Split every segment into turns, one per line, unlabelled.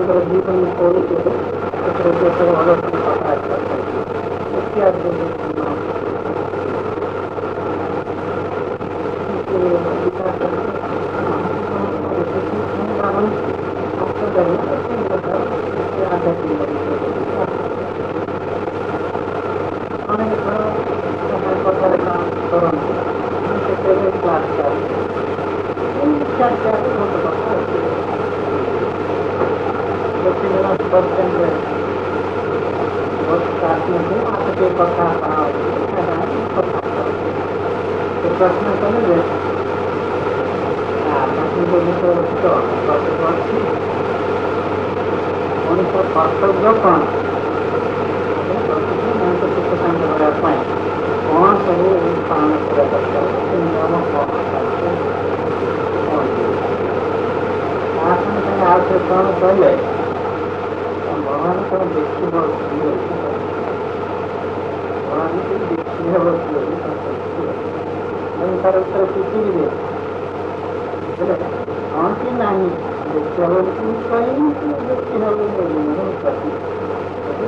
ତାଙ୍କର ଜୀବନ କରୁଥିଲେ ସେଥିରେ ଦେଶର ଭଲ କଥା ଇତିହାସ प्रश्न कले मनुष्य कर्तव्य कौन कौन सब पालन कर नियम कौन आपसे कौन कहले भगवान को देखी भगवान को देखी तार उत्तर किसी भी दे कौन की नहीं देखते हो कहीं देखते हो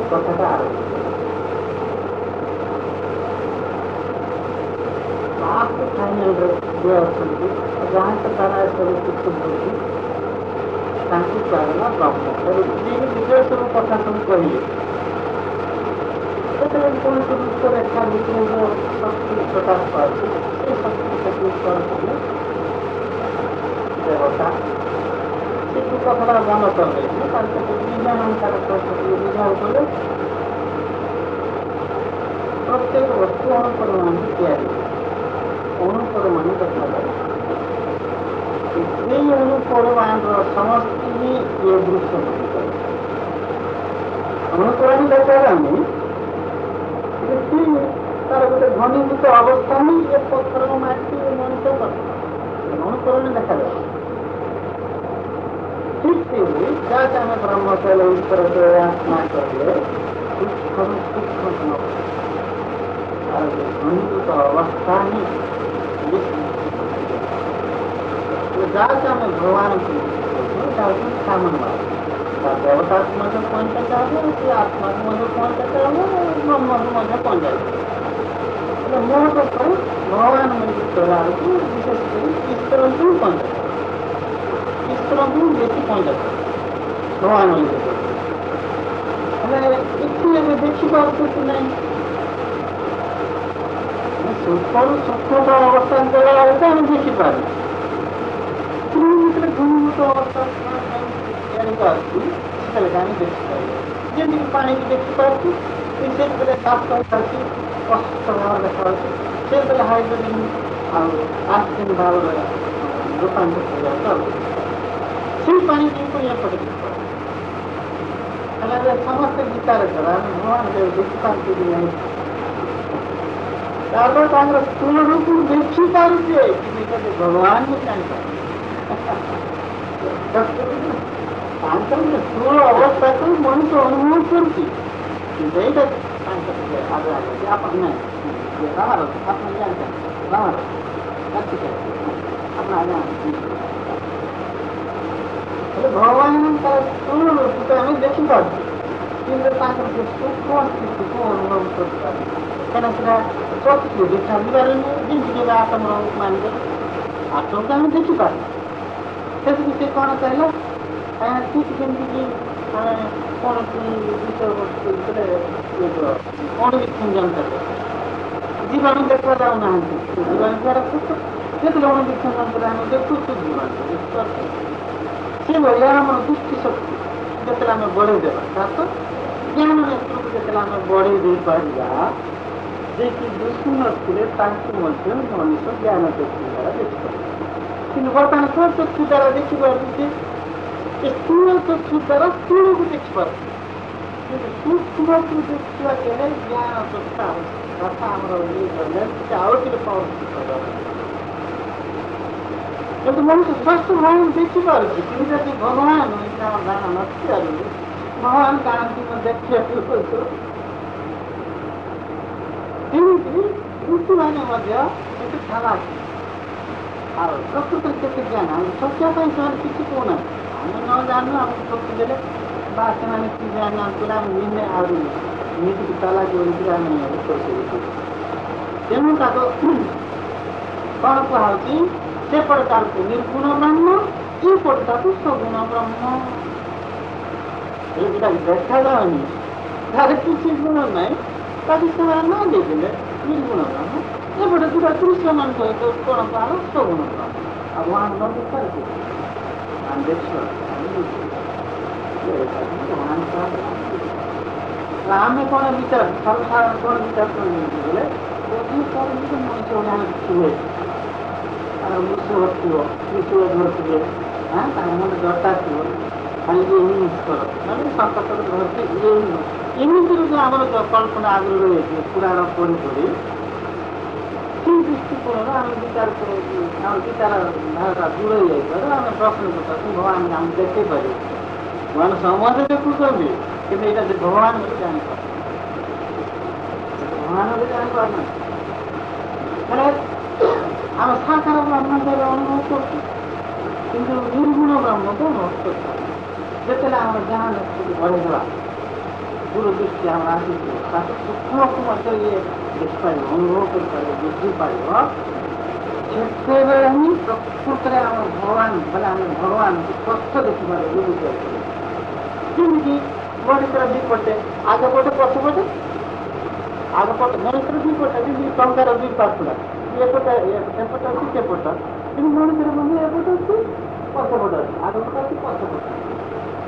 कथा आपको फाइनल जहाँ से तारा सब कहना ब्रह्म विजय सब कथा सब कहे कौन सब उसको रेखा शक्ति प्रकाश पाए देवता से कथा बंद कर प्रत्येक वस्तु अणुपरमाणु तैयारी अणुपरमाणु देखा जाए अणुपरमाणु समष्टि ये दृश्य अणुपरमाणु देखा जाए तार गोटे घनीभूत अवस्था ही ये पत्थर माटी मनुष्य अणुकरण देखा जाए ठीक से जैसे आम ब्रह्म कहले ईश्वर आत्मा कहले सूक्ष्म सूक्ष्म घनीभूत अवस्था ही जैसे आम भगवान सामान्य देवता को पहुंचा चाहिए आत्मा को पहुंचा चाहिए ब्रह्म को पहुंचा मोह तो भगवान कला विशेष कर ईश्वर को पहुंचा ईश्वर को बेसी पहुंचा भगवान इतने देखिपार कि नहीं सूक्ष्म सूक्ष्म अवस्था देखें देखिपार घनीभूत अवस्था देखिपार जमी पानी की देखिपार से साफ कर स्पष्ट भाव देखा से हाइड्रोजन ऑक्सीजन भाव रूपांतरित से पानी की पड़े समस्त विचार करा भगवान देखिपार नहीं स्थूल रूप देखिपार भगवान को जान स्थूल अवस्था को मनुष्य अनुभव कर भगवान स्थूल रूप को आम देखिपार कि सूक्ष्म स्थिति को अनुभव कर शक्ति देखा पारे जमीक आत्म मानते आत्म को आम देखिपार से कौन कहला ठीक जमीक कौन विषय वस्तु अणुवीक्षण जंत्र जीवाणु देखा जाऊना जीवाणु द्वारा जो अणुवीक्षण जंत्र आम देखु जीवाणु से भाया आम दृष्टि शक्ति जो आम बढ़े देवा ज्ञान नेत्र को जो आम बढ़े दे पारा जे कि दृष्टि नथिले मनुष्य ज्ञान चक्षु द्वारा देखिपार कि बर्तमान स्व चक्षु द्वारा देखिपार स्थूल चक्षु द्वारा स्थूल को देखिपार सूक्ष्म को देखा के ज्ञान चक्षु कथा किंतु मनुष्य स्वस्थ भगवान देखिपार भगवान ज्ञान नथिया भगवान कहांती देखिए ऋतु मैंने क्षमा प्रकृत के ज्ञान शक्यापाई किसी कहना ଆମେ ନ ଜାଣୁ ଆମକୁ ଠକିଦେଲେ ବା ସେମାନେ କି ଜାଣି ଆମକୁ ଆମେ ନିନେ ଆହୁରି ନିଜକୁ ଚାଲାକି ବୋଲିକିରି ଆମେ ଉତ୍ତର ଦେଉଛୁ। ତେଣୁ ତାକୁ କ'ଣ କୁହାହେଉଛି, ସେପଟେ ତାକୁ ନିର୍ଗୁଣ ବ୍ରହ୍ମ, ଏପଟେ ତାକୁ ସଗୁଣ ବ୍ରହ୍ମ। ଏଇଟା ଦେଖାଯାଉନି, ତାର କିଛି ଗୁଣ ନାହିଁ, ତାକୁ ସେମାନେ ନା ଦେଇଦେଲେ ନିର୍ଗୁଣ ବ୍ରହ୍ମ। ଏପଟେ ଯୋଉଟା କୃଷ୍ଣମାନ ସହିତ କ'ଣ କୁହାହେଲା ସଗୁଣ ବ୍ରହ୍ମ। ଆଉ ଭଗବାନ ଦେଖିପାରୁଛୁ ଆମେ ଦେଖିବା ଆମେ କ'ଣ ବିଚାର ସର୍ବସାଧାରଣ କ'ଣ ବିଚାର କରିବୁ ବୋଲେ ମଣିଷ ହୁଏ ତାର ମୃତ୍ୟୁ ଘଟିବ, ମୃତ୍ୟୁ ଘଟିବେ, ତାଙ୍କ ମନେ ଜଟା ଥିବ, ଖାଲି ଏମିତି କର ମାନେ ସଙ୍କଟରେ ଧରିକି ଏମିତିରେ ଯେଉଁ ଆମର କଳ୍ପନା ଆଗରୁ ରହିଛି ପୁରାଣ ପଢ଼ି ପଢ଼ି ସେଇ ଦୃଷ୍ଟିକୋଣରେ ଆମେ ବିଚାର ଆମ ବିଚାର ଧାରାଟା ଦୂରେଇ ଯାଇଥିବାରୁ ଆମେ ପ୍ରଶ୍ନ କରୁଛୁ ଭଗବାନ ଆମକୁ ଦେଖେଇ ପାରିବୁ। ଭଗବାନ ସମସ୍ତେ ଦେଖୁଛନ୍ତି କିନ୍ତୁ ଏଇଟା ଭଗବାନ ବୋଲି ଜାଣିପାରୁ, ଭଗବାନ ବୋଲି ଜାଣିପାରୁନାହିଁ। ମାନେ ଆମେ ସାକାର ବ୍ରହ୍ମଚାରୀ ଅନୁଭବ କରୁଛୁ କିନ୍ତୁ ନିର୍ଗୁଣ ବ୍ରହ୍ମକୁ ଅନୁଭବ କରିପାରୁ। ଯେତେବେଳେ ଆମର ଜ୍ଞାନ ବଢ଼ିଦେବା ଦୂରଦୃଷ୍ଟି ଆମର ଆସିଯିବ ତାକୁ ସୂକ୍ଷ୍ମକୁ ମଧ୍ୟ ଇଏ ଦେଖିପାରିବ, ଅନୁଭବ କରିପାରିବ, ବୁଝିପାରିବ। ସେତେବେଳେ ହିଁ ପ୍ରକୃତରେ ଆମର ଭଗବାନ ବୋଲେ ଆମେ ଭଗବାନଙ୍କୁ ସ୍ପଷ୍ଟ ଦେଖିପାରିବୁ, ବୁଝିପାରିବୁ। ଯେମିତି ମଣିଷର ଦୁଇପଟେ ଆଗପଟେ ପଛପଟେ, ଆଗପଟେ ମଣିଷର ଦୁଇପଟେ ଯେମିତି ଟଙ୍କାର ଦୁଇ ପାଖୁଡ଼ା, ଏପଟେ ଏପଟେ ଅଛି ସେପଟ, କିନ୍ତୁ ମଣିଷର ମଧ୍ୟ ଏପଟେ ଅଛି ପଛପଟେ ଅଛି, ଆଗପଟେ ଅଛି ପଛପଟେ।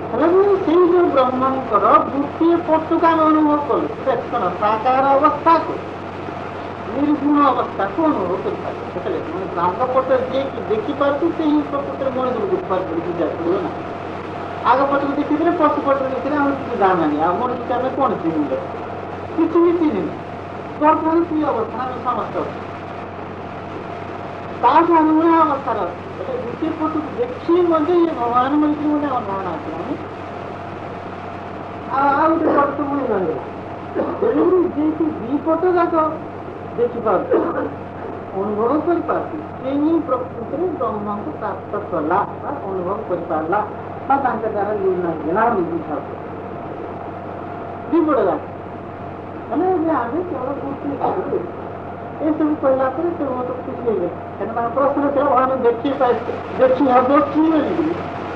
ହେଲେ ବି ସେଇ ଯେଉଁ ବ୍ରହ୍ମଙ୍କର ଗୋଟିଏ ପଟକୁ ଆମେ ଅନୁଭବ କଲୁ, କ'ଣ ସାକାର ଅବସ୍ଥାକୁ ନିର୍ଗୁଣ ଅବସ୍ଥାକୁ ଅନୁଭବ କରିପାରିବୁ। ସେତେବେଳେ ମାନେ ଆଗପଟେ ଯିଏକି ଦେଖିପାରୁଛୁ ସେଇ ପ୍ରକୃତରେ ମଣିଷକୁ ଦେଖିପାରୁଛୁ, ବିଚାର କରିବ ନା। ଆଗପଟକୁ ଦେଖିଥିଲେ ପଛପଟକୁ ଦେଖିଲେ ଆମର କିଛି ଜାଣେନି, ଆଉ ମଣିଷକୁ ଆମେ କ'ଣ ଚିହ୍ନିଲେ? କିଛି ବି ଚିହ୍ନିନି। ବର୍ତ୍ତମାନ କି ଅବସ୍ଥା ଆମେ ସମସ୍ତେ ଅଛୁ, ତାଠୁ ଅନୁଗୁଣ ଅବସ୍ଥାରେ ଅଛି। એટલે ଦ୍ୱିତୀୟ ପଟକୁ ଦେଖି ମଧ୍ୟ ଇଏ ଭଗବାନ ବୋଲିକି ଗୋଟେ ଅନୁମାନ ଆସିଲାଣି। ଆଉ ଗୋଟେ ପଟ ତ ପୁଣି ରହିଲା, ତେଣୁକରି ଯିଏକି ଦୁଇ ପଟ ଯାକ ଦେଖିପାରୁଛି, ଅନୁଭବ କରିପାରୁଛି, ସେ ହିଁ ପ୍ରକୃତିରେ ବ୍ରହ୍ମଙ୍କୁ ପ୍ରାପ୍ତ କଲା ବା ଅନୁଭବ କରିପାରିଲା ବା ତାଙ୍କ ଦ୍ୱାରା ଲୀନ ହେଲା ବୁଝିଥାଉଛି। ଦୁଇ ପଟ ଯାକ ମାନେ ଆମେ କେବଳ ଗୋଟିଏ ଏସବୁ କହିଲା ପରେ ସେ ବହୁତ ଖୁସି ହେଇଗଲେ। କାରଣ ତାଙ୍କ ପ୍ରଶ୍ନ ଥିଲା ଭଗବାନ ଦେଖି ହବ କି ବୋଲିକିରି,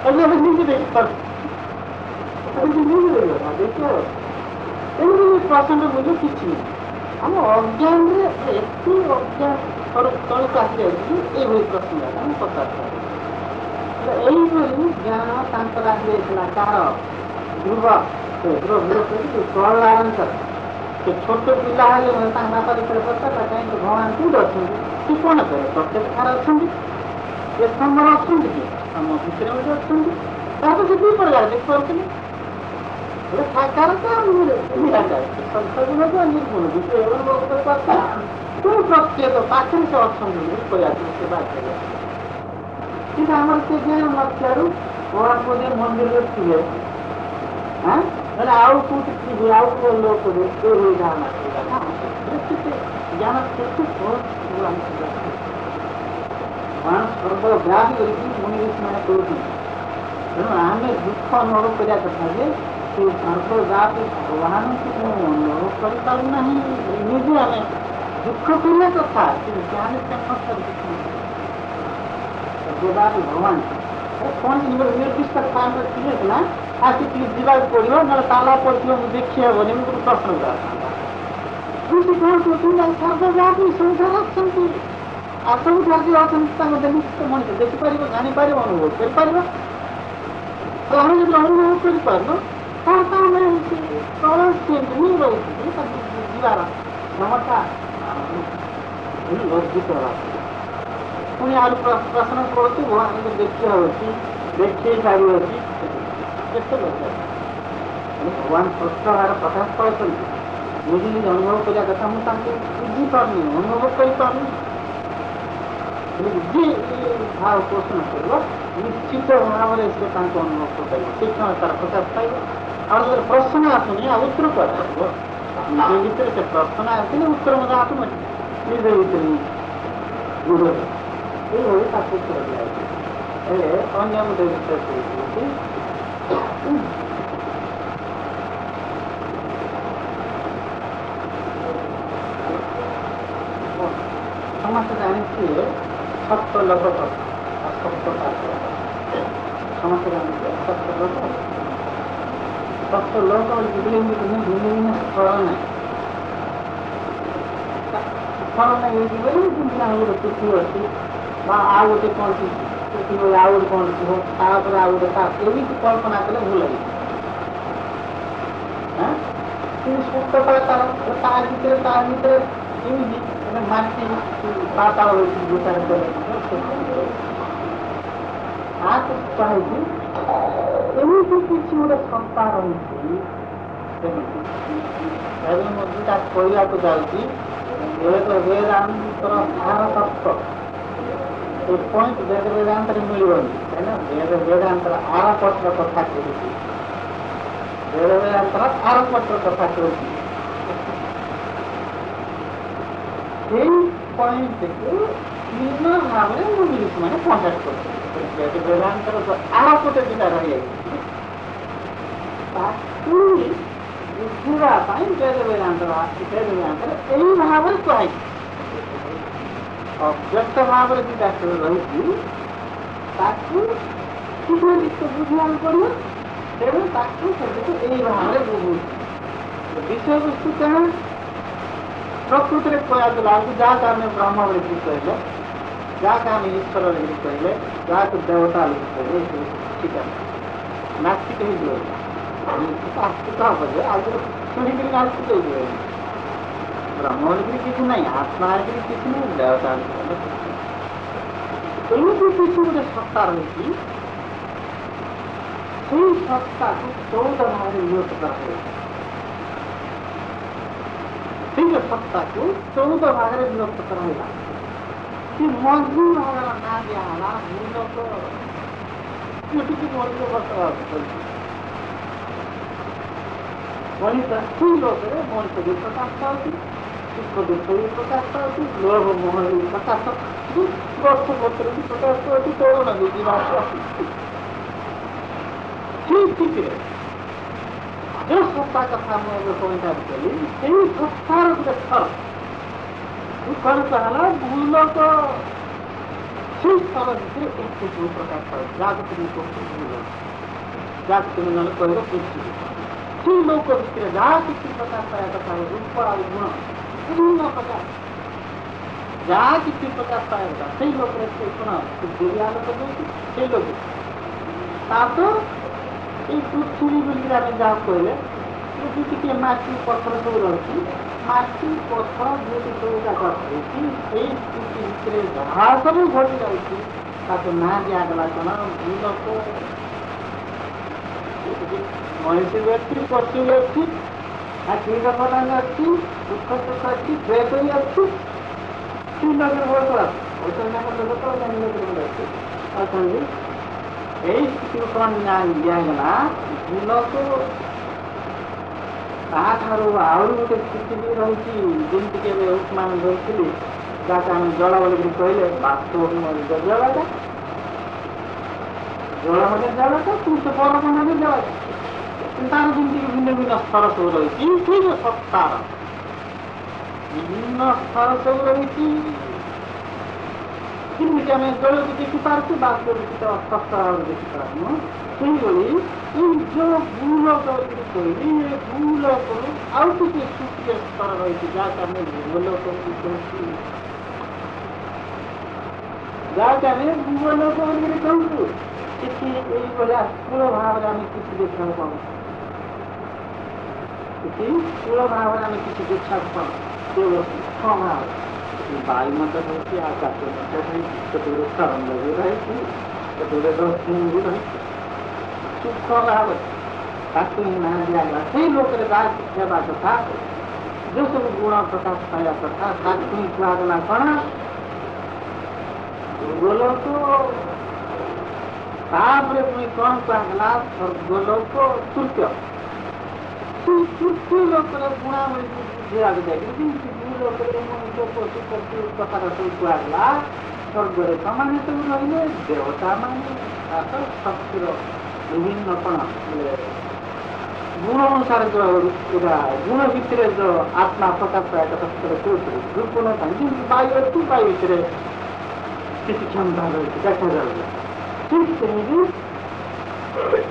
ଏବେ ଆମେ ନିଜେ ଦେଖିପାରୁଛୁ, ଦେଖିବ। ଏମିତି ପ୍ରଶ୍ନର ମୂଲ୍ୟ କିଛି ନାହିଁ। ଆମ ଅଜ୍ଞାନରେ ଏତେ ଅଜ୍ଞାନ ତଳକୁ ଆସିଯାଉଛି ଏଇଭଳି ପ୍ରଶ୍ନ ଆମେ ପଚାରିଥାଉ। ଏଇଭଳି ଜ୍ଞାନ ତାଙ୍କର ଆସିଯାଇଥିଲା କାହାର ଧ୍ରୁବ ପ୍ରହ୍ଲାଦଙ୍କର। ସେ ଛୋଟ ପିଲା ହେଲେ ତାଙ୍କ ବାପା ଯେତେବେଳେ ପଚାରିଲା କାହିଁକି ଭଗବାନ କୋଉଠି ଅଛନ୍ତି, ସେ କ'ଣ କରେ? ପ୍ରତ୍ୟେକ ଠାରେ ଅଛନ୍ତି, ଏ ସ୍ତମ୍ଭରେ ଅଛନ୍ତି କି ଆମ ଭିତରେ ମଧ୍ୟ ଅଛନ୍ତି। ତାପରେ ସେ ଦୁଇ ପ୍ରକାର ଦେଖିପାରୁଥିଲେ, ଗୋଟେ ସାକାର ତ ନିରାକାର, ସଗୁଣ ତ ନିର୍ଗୁଣ ଅନୁଭବ କରିପାରୁଥିଲେ। ପୁଣି ପ୍ରତ୍ୟେକ ପାଖରେ ସେ ଅଛନ୍ତି ବୋଲି କହିବାକୁ ସେ ବାଧ୍ୟ। କିନ୍ତୁ ଆମର ସେ ଜ୍ଞାନ ନଥିବାରୁ ଭଗବାନ ବୋଧେ ମନ୍ଦିରରେ ଥିବେ, ମାନେ ଆଉ କୋଉଠି ଥିବେ, ଆଉ କୋଉ ଲୋକରେ ଏଭଳି ଧାରଣା ଜ୍ଞାନ କେତେ ଭଗବାନ ସର୍ବବ୍ୟାପୀ କରିକି ମୁନି ଋଷିମାନେ କରୁଛନ୍ତି। ତେଣୁ ଆମେ ଦୁଃଖ ଅନୁଭବ କରିବା କଥା ଯେ ସେ ସର୍ବବ୍ୟାପୀ ଭଗବାନଙ୍କୁ ମୁଁ ଅନୁଭବ କରିପାରୁନାହିଁ। ନିଜେ ଆମେ ଦୁଃଖ କରିବା କଥା କିନ୍ତୁ ଜ୍ଞାନ ସର୍ବବ୍ୟାପୀ ଭଗବାନ କୌଣସି ନିର୍ଦ୍ଦିଷ୍ଟ ସ୍ଥାନରେ ଥିଲେ ନା ଆସିକି ଯିବାକୁ ପଡ଼ିବ, ନହେଲେ ତାଲା ପଡ଼ିଥିବ ମୁଁ ଦେଖି ହେବନି, ମୁଁ ଗୋଟେ ପ୍ରଶ୍ନ କରିଥାନ୍ତା। କୃଷି କ'ଣ କରୁଛନ୍ତି? ସର୍ବବ୍ୟାପୀ ସବୁଠାରେ ଅଛନ୍ତି, ଆଉ ସବୁଠାରେ ଯିଏ ଅଛନ୍ତି ତାଙ୍କ ଦେଖି ମଣିଷ ଦେଖିପାରିବ, ଜାଣିପାରିବ, ଅନୁଭବ କରିପାରିବ। ଆମେ ଯଦି ଅନୁଭବ କରିପାରୁନ ତାହେଲେ ତ ଆମେ ତଳସ୍ୟ ହିଁ ରହୁଛି, ତାକୁ ଯିବାର କ୍ଷମତା ଲଜ୍ଜିତ ହେବା। ପୁଣି ଆହୁରି ପ୍ରଶ୍ନ କରୁଛି ଭଗବାନଙ୍କୁ ଦେଖି ହେଉଅଛି, ଦେଖେଇ ସାରୁଅଛି, କେତେ ଲଜ୍ଜା। ଭଗବାନ ସ୍ପଷ୍ଟ ଭାବରେ ପ୍ରକାଶ ପାଉଛନ୍ତି, ମୁଁ ଯେମିତି ଅନୁଭବ କରିବା କଥା ମୁଁ ତାଙ୍କୁ ବୁଝିପାରୁନି, ଅନୁଭବ କରିପାରୁନି। ଯିଏ ଭାବ ପୋଷଣ କରିବ ନିଶ୍ଚିତ ଭାବରେ ସେ ତାଙ୍କୁ ଅନୁଭବ କରିପାରିବ, ସେ କ୍ଷଣ ତାର ପ୍ରକାଶ ପାଇବ। ଆଉ ଯେତେବେଳେ ପ୍ରଶ୍ନ ଆସୁନି ଆଉ ଉତ୍ତର କରିପାରିବ, ନିଜ ଭିତରେ ସେ ପ୍ରଶ୍ନ ଆସିଲେ ଉତ୍ତର ମଧ୍ୟ ଆସୁନି, ନିଜ ଭିତରେ ଦୂରରେ ଏଇଭଳି ତାକୁ ଉତ୍ତର ଦିଆଯାଉଛି। ଅନ୍ୟ ଗୋଟେ ବିଷୟ କହୁଛି ସମସ୍ତେ ଜାଣିଥିବେ ସପ୍ତ ଲୋକ ସପ୍ତ ସମସ୍ତେ ଜାଣିଥିବେ ସପ୍ତ ଲୋକ ଭିନ୍ନ ଭିନ୍ନ ସ୍ଥଳ ନାହିଁ ସ୍ଥଳ ନାହିଁ ଏଇଠି ଯେମିତି ଆଉ ଗୋଟେ ପୃଥିବୀ ଅଛି ବା ଆଉ ଗୋଟେ କ'ଣ ପୃଥିବୀ ଆଉ ଗୋଟେ କ'ଣ ଥିବ ତାପରେ ଆଉ ଗୋଟେ ଏମିତି କଳ୍ପନା କଲେ ଭଲ ଲାଗିବ କିନ୍ତୁ ସପ୍ତଟା ତା ଭିତରେ ଏମିତି ମାଟି ପାତାଳ ରହିଛି ଗୋଟାରେ କଲେ କହିଛି ଏମିତି କିଛି ଗୋଟେ ସତ୍ତା ରହିଛି ଏବେ ମୁଁ ଯୋଉଟା କହିବାକୁ ଯାଉଛି ବେଦାନ୍ତର ସାର ତତ୍ତ୍ୱ ଏ ପଏଣ୍ଟ ବେଦାନ୍ତରେ ମିଳିବନି କାହିଁକିନା ବେଦାନ୍ତର ଆର ପଟର କଥା କହୁଛି ବେଦାନ୍ତର ଆର ପଟର କଥା କହୁଛି ସେଇ ପଏଣ୍ଟକୁ ଭିନ୍ନ ଭାବରେ ମୁଁ ମାନେ କଣ୍ଟାକ୍ଟ କରୁଛି ବେଦାନ୍ତର ଆର ପଟେ ଯୋଉଟା ରହିଯାଇଛି ତାକୁ ବୁଝିବା ପାଇଁ ବେଦାନ୍ତର ଏଇ ଭାବରେ କୁହାଯାଇଛି ଅବ୍ୟକ୍ତ ଭାବରେ ଯୋଉଟା ରହିଛି ତାକୁ ବୁଝିବାକୁ ପଡ଼ିବ ତେଣୁ ତାକୁ ସେଟାକୁ ଏଇ ଭାବରେ ବୁଝୁଛି ବିଷୟବସ୍ତୁ କ'ଣ ପ୍ରକୃତିରେ କୁହାଗଲା ଯାହାକୁ ଆମେ ବ୍ରହ୍ମ ବୋଲି କହିଲେ ଯାହାକୁ ଆମେ ଈଶ୍ୱର ବୋଲି କହିଲେ ଯାହାକୁ ଦେବତା ବୋଲି କହିଲେ ଏସବୁ ଠିକ ଅଛି ନାସ୍ତିକ ହେଇଯିବ ଆସ୍ତିକ ହବ ଯେ ଆଗରୁ ଶୁଣିକିରି ନାସ୍ତିକ ହେଇଯିବ ବ୍ରହ୍ମ ବୋଲିକିରି କିଛି ନାହିଁ ଆତ୍ମା ହେଇକିରି କିଛି ନାହିଁ ଦେବତା ଏମିତି କିଛି ଗୋଟେ ସତ୍ତା ରହିଛି ସେଇ ସତ୍ତାକୁ 14 ଭାଗରେ ବିଭକ୍ତ କରାଯାଇଛି ସେଇ ସତ୍ତାକୁ 14 ଭାଗରେ ବିଭକ୍ତ କରାହେଲା ସେ ମଝି ଭାଗର ନାଁ ଦିଆହେଲା ଭୂଲୋକ ଯୋଉଠିକି ମଣିଷ ବସବାସ କରିଛି ମଣିଷ ସେଇ ଲୋକରେ ମଣିଷ ବି ପ୍ରକାଶ ପାଉଛି ସୁଖ ଦୁଃଖ ବି ପ୍ରକାଶ ପାଉଛି ଲୋଭ ମୋହ ବି ପ୍ରକାଶ ଗଛ ପତ୍ର ବି ପ୍ରକାଶ ପାଉଛି କଣ ବି ଯିବା ଠିକରେ ଯେଉଁ ସତ୍ତା କଥା ମୁଁ ଏବେ ପଏଣ୍ଟ କଲି ସେଇ ସତ୍ତାର ଗୋଟେ ସ୍ତର କ'ଣ ହେଲା ଭୂଲୋକ ସେଇ ସ୍ତର ଭିତରେ ଏତେ ସବୁ ପ୍ରକାଶ ପାଉଛି ଯାହାକୁ তুমি ଯାହାକୁ তুমি ନହେଲେ କହିବ ପୃଥିବୀ ସେଇ ଲୋକ ଭିତରେ ଯାହା କିଛି ପ୍ରକାଶ ପାଇବା କଥା ରୂପ ଆଉ ଗୁଣ ବିଭିନ୍ନ ପ୍ରକାର ଯାହା କିଛି ପ୍ରକାଶ ପାଇବା କଥା ସେଇ ଲୋକରେ ସେ ଗୁଣ ଦିବ୍ୟାଲୋକ ଦେଉଛି ସେଇ ଲୋକ ତାପରେ এই পৃথিবী বলি আমি যা কইলে পৃথিবীতে মাটি পথর সব রয়েছে মাটি পথর যেটি সব জায়গা রয়েছে এই পৃথিবীতে যাহা সব ঘটি যাচ্ছে তাকে না দিয়াগলা কেন ভূলোক মଣିষ ব্যক্তি পশু ব্যক্তি আর কীট পতঙ্গ ଅଛି ଦୁଃଖ ସୁଖ ଅଛି କ୍ଷୟ କରି ଅଛି ସେଇ ଲୋକରେ ବଳ ଅଛି ଅଛନ୍ତି এই ସ୍ଥିତିକୁ ଦିଆଗଲା ଭୂଲୋକ ତାଠାରୁ ଆହୁରି ଗୋଟେ ସ୍ଥିତି ବି ରହିଛି ଯେମିତିକି ଏବେ ଉପମାନ ଧରିଥିଲି ଯାହାକୁ ଆମେ ଜଳ ବୋଲିକି କହିଲେ ବାସ୍ତବ ଜଳଟା ଜଳ ଗୋଟେ ଜଳଟା କିନ୍ତୁ ବରଫ ମାନେ ଜଳଟା ତାର ଯେମିତିକି ଭିନ୍ନ ଭିନ୍ନ ସ୍ତର ସବୁ ରହିଛି ସେଇ ସତ୍ତାର ବିଭିନ୍ନ ସ୍ତର ସବୁ ରହିଛି ଯେମିତିକି ଆମେ ଜଳକୁ ଦେଖିପାରୁଛୁ ବାସ୍ତବିକ ସ୍ପଷ୍ଟ ଭାବରେ ଦେଖିପାରୁନୁ ସେଇଭଳି ଏଇ ଯେଉଁ ଭୂଲୋକ ବୋଲି କହିଲି ଏ ଭୂଲୋକରୁ ଆଉ ଟିକେ ସୂକ୍ଷ୍ମ ସ୍ତର ରହିଛି ଯାହାକୁ ଆମେ ଭୂଲୋକ ବୋଲି କହୁଛୁ ଯାହାକୁ ଆମେ ଭୂଲୋକ ବୋଲିକରି କହୁଛୁ କିଛି ଏଇଭଳିଆ ସ୍ଥୂଳ ଭାବରେ ଆମେ କିଛି ଦେଖିବାକୁ ପାଉ କିଛି ସ୍ଥୂଳ ଭାବରେ ଆମେ କିଛି ଦେଖିବାକୁ ପାଉ କେବଳ ସୂକ୍ଷ୍ମ ଭାବରେ ବାୟୁମଣ୍ଡଳ ରହିଛି ଆକାଶ ମଧ୍ୟ ରହିଛି କେତେଗୁଡେ ତରଙ୍ଗ ବି ରହିଛି କେତେଗୁଡେ ରଶ୍ମି ବି ରହିଛି ସୂକ୍ଷ୍ମ ଭାବରେ ତାକୁ ହିଁ ନାଁ ଦିଆଗଲା ସେଇ ଲୋକରେ ଯାହା ହେବା କଥା ଯେଉଁ ସବୁ ଗୁଣ ପ୍ରକାଶ ପାଇବା କଥା ତାକୁ ହିଁ କୁହାଗଲା କ'ଣ ଭୂଲୋକ ତାପରେ ପୁଣି କ'ଣ କୁହାଗଲା ସ୍ୱର୍ଗଲୋକ ତୃତୀୟ ସେଇ ତୃତୀୟ ଲୋକର ଗୁଣାବଳୀ ବୁଝିବାକୁ ଯାଇକି ଭୂଲୋକରେ ମଣିଷ ପଶୁ ପକ୍ଷୀ କଥାଟା ସବୁ କୁହାଗଲା। ସ୍ୱର୍ଗରେ ସେମାନେ ସବୁ ରହିଲେ ଦେବତାମାନେ ଶକ୍ତିର ବିଭିନ୍ନ କ'ଣ ଗୁଣ ଅନୁସାରେ ଏଇଟା ଗୁଣ ଭିତରେ ଯେଉଁ ଆତ୍ମା ପ୍ରକାଶ ପାଏ ଶକ୍ତିର କୋଉଥିରେ ରୂପ ନଥାଏ ଯେମିତି ବାୟୁ ଅଛି ବାୟୁ ଭିତରେ କିଛି କ୍ଷମତା ରହିଛି ଦେଖାଯାଉଛି ଠିକ୍ ସେମିତି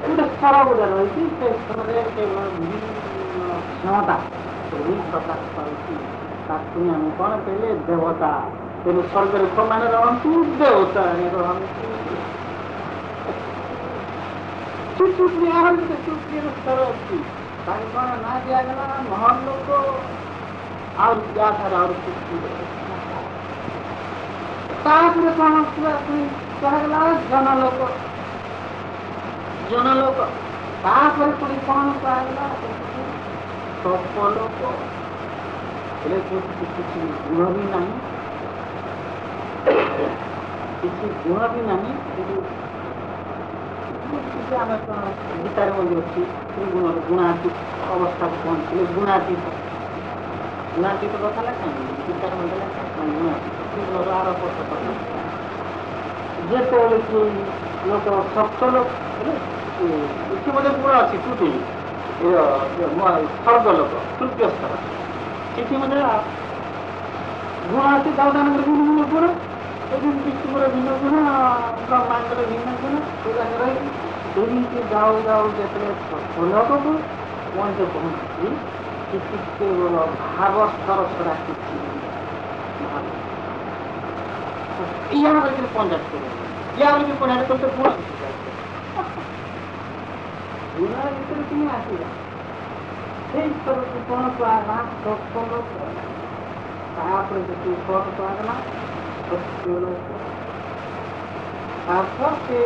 ଗୋଟେ ସ୍ତର ଗୋଟେ ରହିଛି ସେ ସ୍ତରରେ କେବଳ ବିଭିନ୍ନ କ୍ଷମତା ସବୁ ପ୍ରକାଶ ପାଉଛି ତାକୁ ଆମେ କ'ଣ କହିଲେ ଦେବତା ତେଣୁ ସ୍ୱର୍ଗରେ ସେମାନେ ରହନ୍ତି ଦେବତା ରହନ୍ତି ଆହୁରି ଗୋଟେ ତୃତୀୟ ସ୍ତର ଅଛି ତାକୁ କ'ଣ ନାଁ ଦିଆଗଲା ମହାନ ଲୋକ ଆଉ ଯାହାଠାରେ ଆହୁରି ସୃଷ୍ଟି ତାପରେ କ'ଣ କୁହାଗଲା ଜନଲୋକ ତାପରେ ପୁଣି କ'ଣ କୁହାଗଲା ସର୍ପଲୋକ ହେଲେ କିଛି ଗୁଣ ବି ନାହିଁ ଆମେ କ'ଣ ଗୀତାରେ ମଧ୍ୟ ଅଛି ଗୁଣାତୀତ ଅବସ୍ଥାକୁ ପହଞ୍ଚିଲେ ଗୁଣାତୀତ କଥା ଲେଖାନି ଗୀତାରେ ମଧ୍ୟ ଗୁଣାତୀତ ଆରୋପ କଥା ଯେତେବେଳେ କି ଲୋକ ସପ୍ତ ଲୋକ ଏଠି ମଧ୍ୟ ଗୁଣ ଅଛି ତୃତୀୟ ସ୍ୱର୍ଗ ଲୋକ ତୃତୀୟ ସ୍ତର ସେଠି ମଧ୍ୟ ଗୁଣ ଅଛି ଦେବତାଙ୍କର ବିଭିନ୍ନ ଗୁଣ ବିଷ୍ଣୁଙ୍କର ଭିନ୍ନ ଗୁଣ ବ୍ରହ୍ମାଙ୍କର ଭିନ୍ନ ଗୁଣ ସେଯାକ ରହିଛି ସେମିତି ଯାଉ ଯେତେବେଳେ ସ୍ୱର୍ଗଲୋକକୁ ମଣିଷ ପହଞ୍ଚୁଛି କିଛି କେବଳ ଭାବ ସ୍ତର ଛଡ଼ା କିଛି ୟା ଭିତରେ ପଞ୍ଚାୟତ କରତେ ଗୁଣ ଭିତରେ କିଏ ଆସିଲା ସେଇ ସ୍ତରକୁ କ'ଣ କୁହାଗଲା ସତ୍ୟଲୋକ ତାପରେ ଯେତିକି କ'ଣ କୁହାଗଲା ସତ୍ୟଲୋକ ତାପରେ ସେ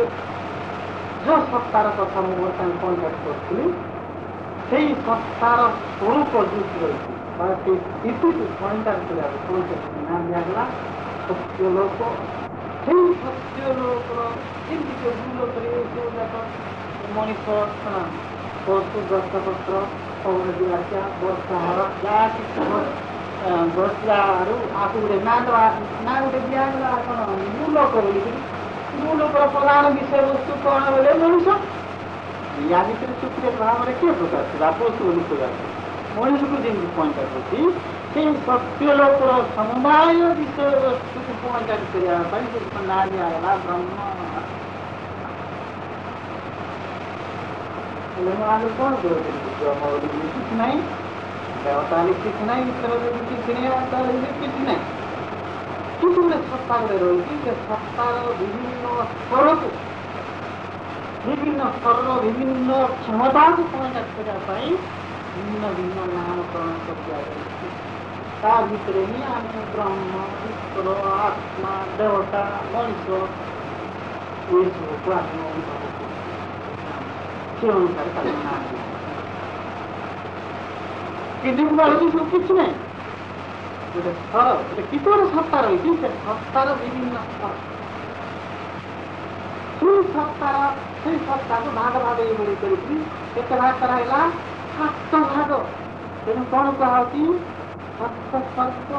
ଯେଉଁ ସତ୍ତାର କଥା ମୁଁ ବର୍ତ୍ତମାନ କଣ୍ଟାକ୍ଟ କରିଥିଲି ସେଇ ସତ୍ତାର ସ୍ୱରୂପ ଯୋଉଠି ରହିଛି ବା ସେଇ ସ୍ଥିତିକୁ କଣ୍ଟାକ୍ଟ କରିବାକୁ କଣ୍ଟାକ୍ଟ ନାଁ ଦିଆଗଲା ସତ୍ୟଲୋକ ସେଇ ସତ୍ୟଲୋକର ଯେମିତି ଭୂଲୋକରେ ଏସବୁ ଯାକ ମଣିଷ ପଶୁ ଗଛପତ୍ର ପବନ ଆସିବା ବର୍ଷା ହେବା ଯାହା କିଛି ବର୍ଷାରୁ ଆକୁ ଗୋଟେ ନାଁ ଗୋଟେ ଦିଆଗଲା କ'ଣ ଭୂଲୋକ ବୋଲିକିରି ଭୂଲୋକର ପ୍ରଧାନ ବିଷୟବସ୍ତୁ କ'ଣ ବୋଲେ ମଣିଷ ୟା ଭିତରେ ସୁପ୍ରିୟ ଭାବରେ କିଏ ପ୍ରକାଶ ଥିଲା ପଶୁ ବୋଲି ପ୍ରକାଶ ମଣିଷକୁ ଯେମିତି ପଏଣ୍ଟ କରୁଛି ସେଇ ସତ୍ୟଲୋକର ସମବାୟ ବିଷୟବସ୍ତୁକୁ ପଏଣ୍ଟ କରିବା ପାଇଁ ସେ ନାଁ ଦିଆଗଲା ବ୍ରହ୍ମ ହେଲେ ମୁଁ ଆଗରୁ କ'ଣ କରୁଥିଲି ବ୍ରହ୍ମ ବୋଲି କିଛି ନାହିଁ ଦେବତା କିଛି ନାହିଁ ଈଶ୍ୱର ଯଦି କିଛି ନାହିଁ ତାହେଲେ କିଛି ନାହିଁ କିନ୍ତୁ ଗୋଟେ ସତ୍ତା ଗୋଟେ ରହିଛି ସେ ସତ୍ତାର ବିଭିନ୍ନ ସ୍ତରକୁ ବିଭିନ୍ନ ସ୍ତରର ବିଭିନ୍ନ କ୍ଷମତାକୁ ପଏଣ୍ଟ କରିବା ପାଇଁ ଭିନ୍ନ ଭିନ୍ନ ନାମକରଣ ଦିଆଯାଇଛି ତା ଭିତରେ ହିଁ ଆମେ ବ୍ରହ୍ମ ଈଶ୍ୱର ଆତ୍ମା ଦେବତା ମଣିଷ ଏସବୁକୁ ଆମେ ଅନୁଭବ କରୁ ସେ ଅନୁସାରେ ତାକୁ ନାଁ କିନ୍ତୁ ସବୁ କିଛି ନାହିଁ ଗୋଟେ ସ୍ତର କିଛି ଗୋଟେ ସତ୍ତା ରହିଛି ସେ ସତ୍ତାର ବିଭିନ୍ନ ସ୍ତର ସେଇ ସତ୍ତାକୁ ଭାଗ ଏଇଭଳି କରିକି କେତେ ଭାଗ କରାହେଲା 7 ଭାଗ ତେଣୁ କ'ଣ କୁହାହଉଛି ସପ୍ତ ସ୍ୱର୍ଗ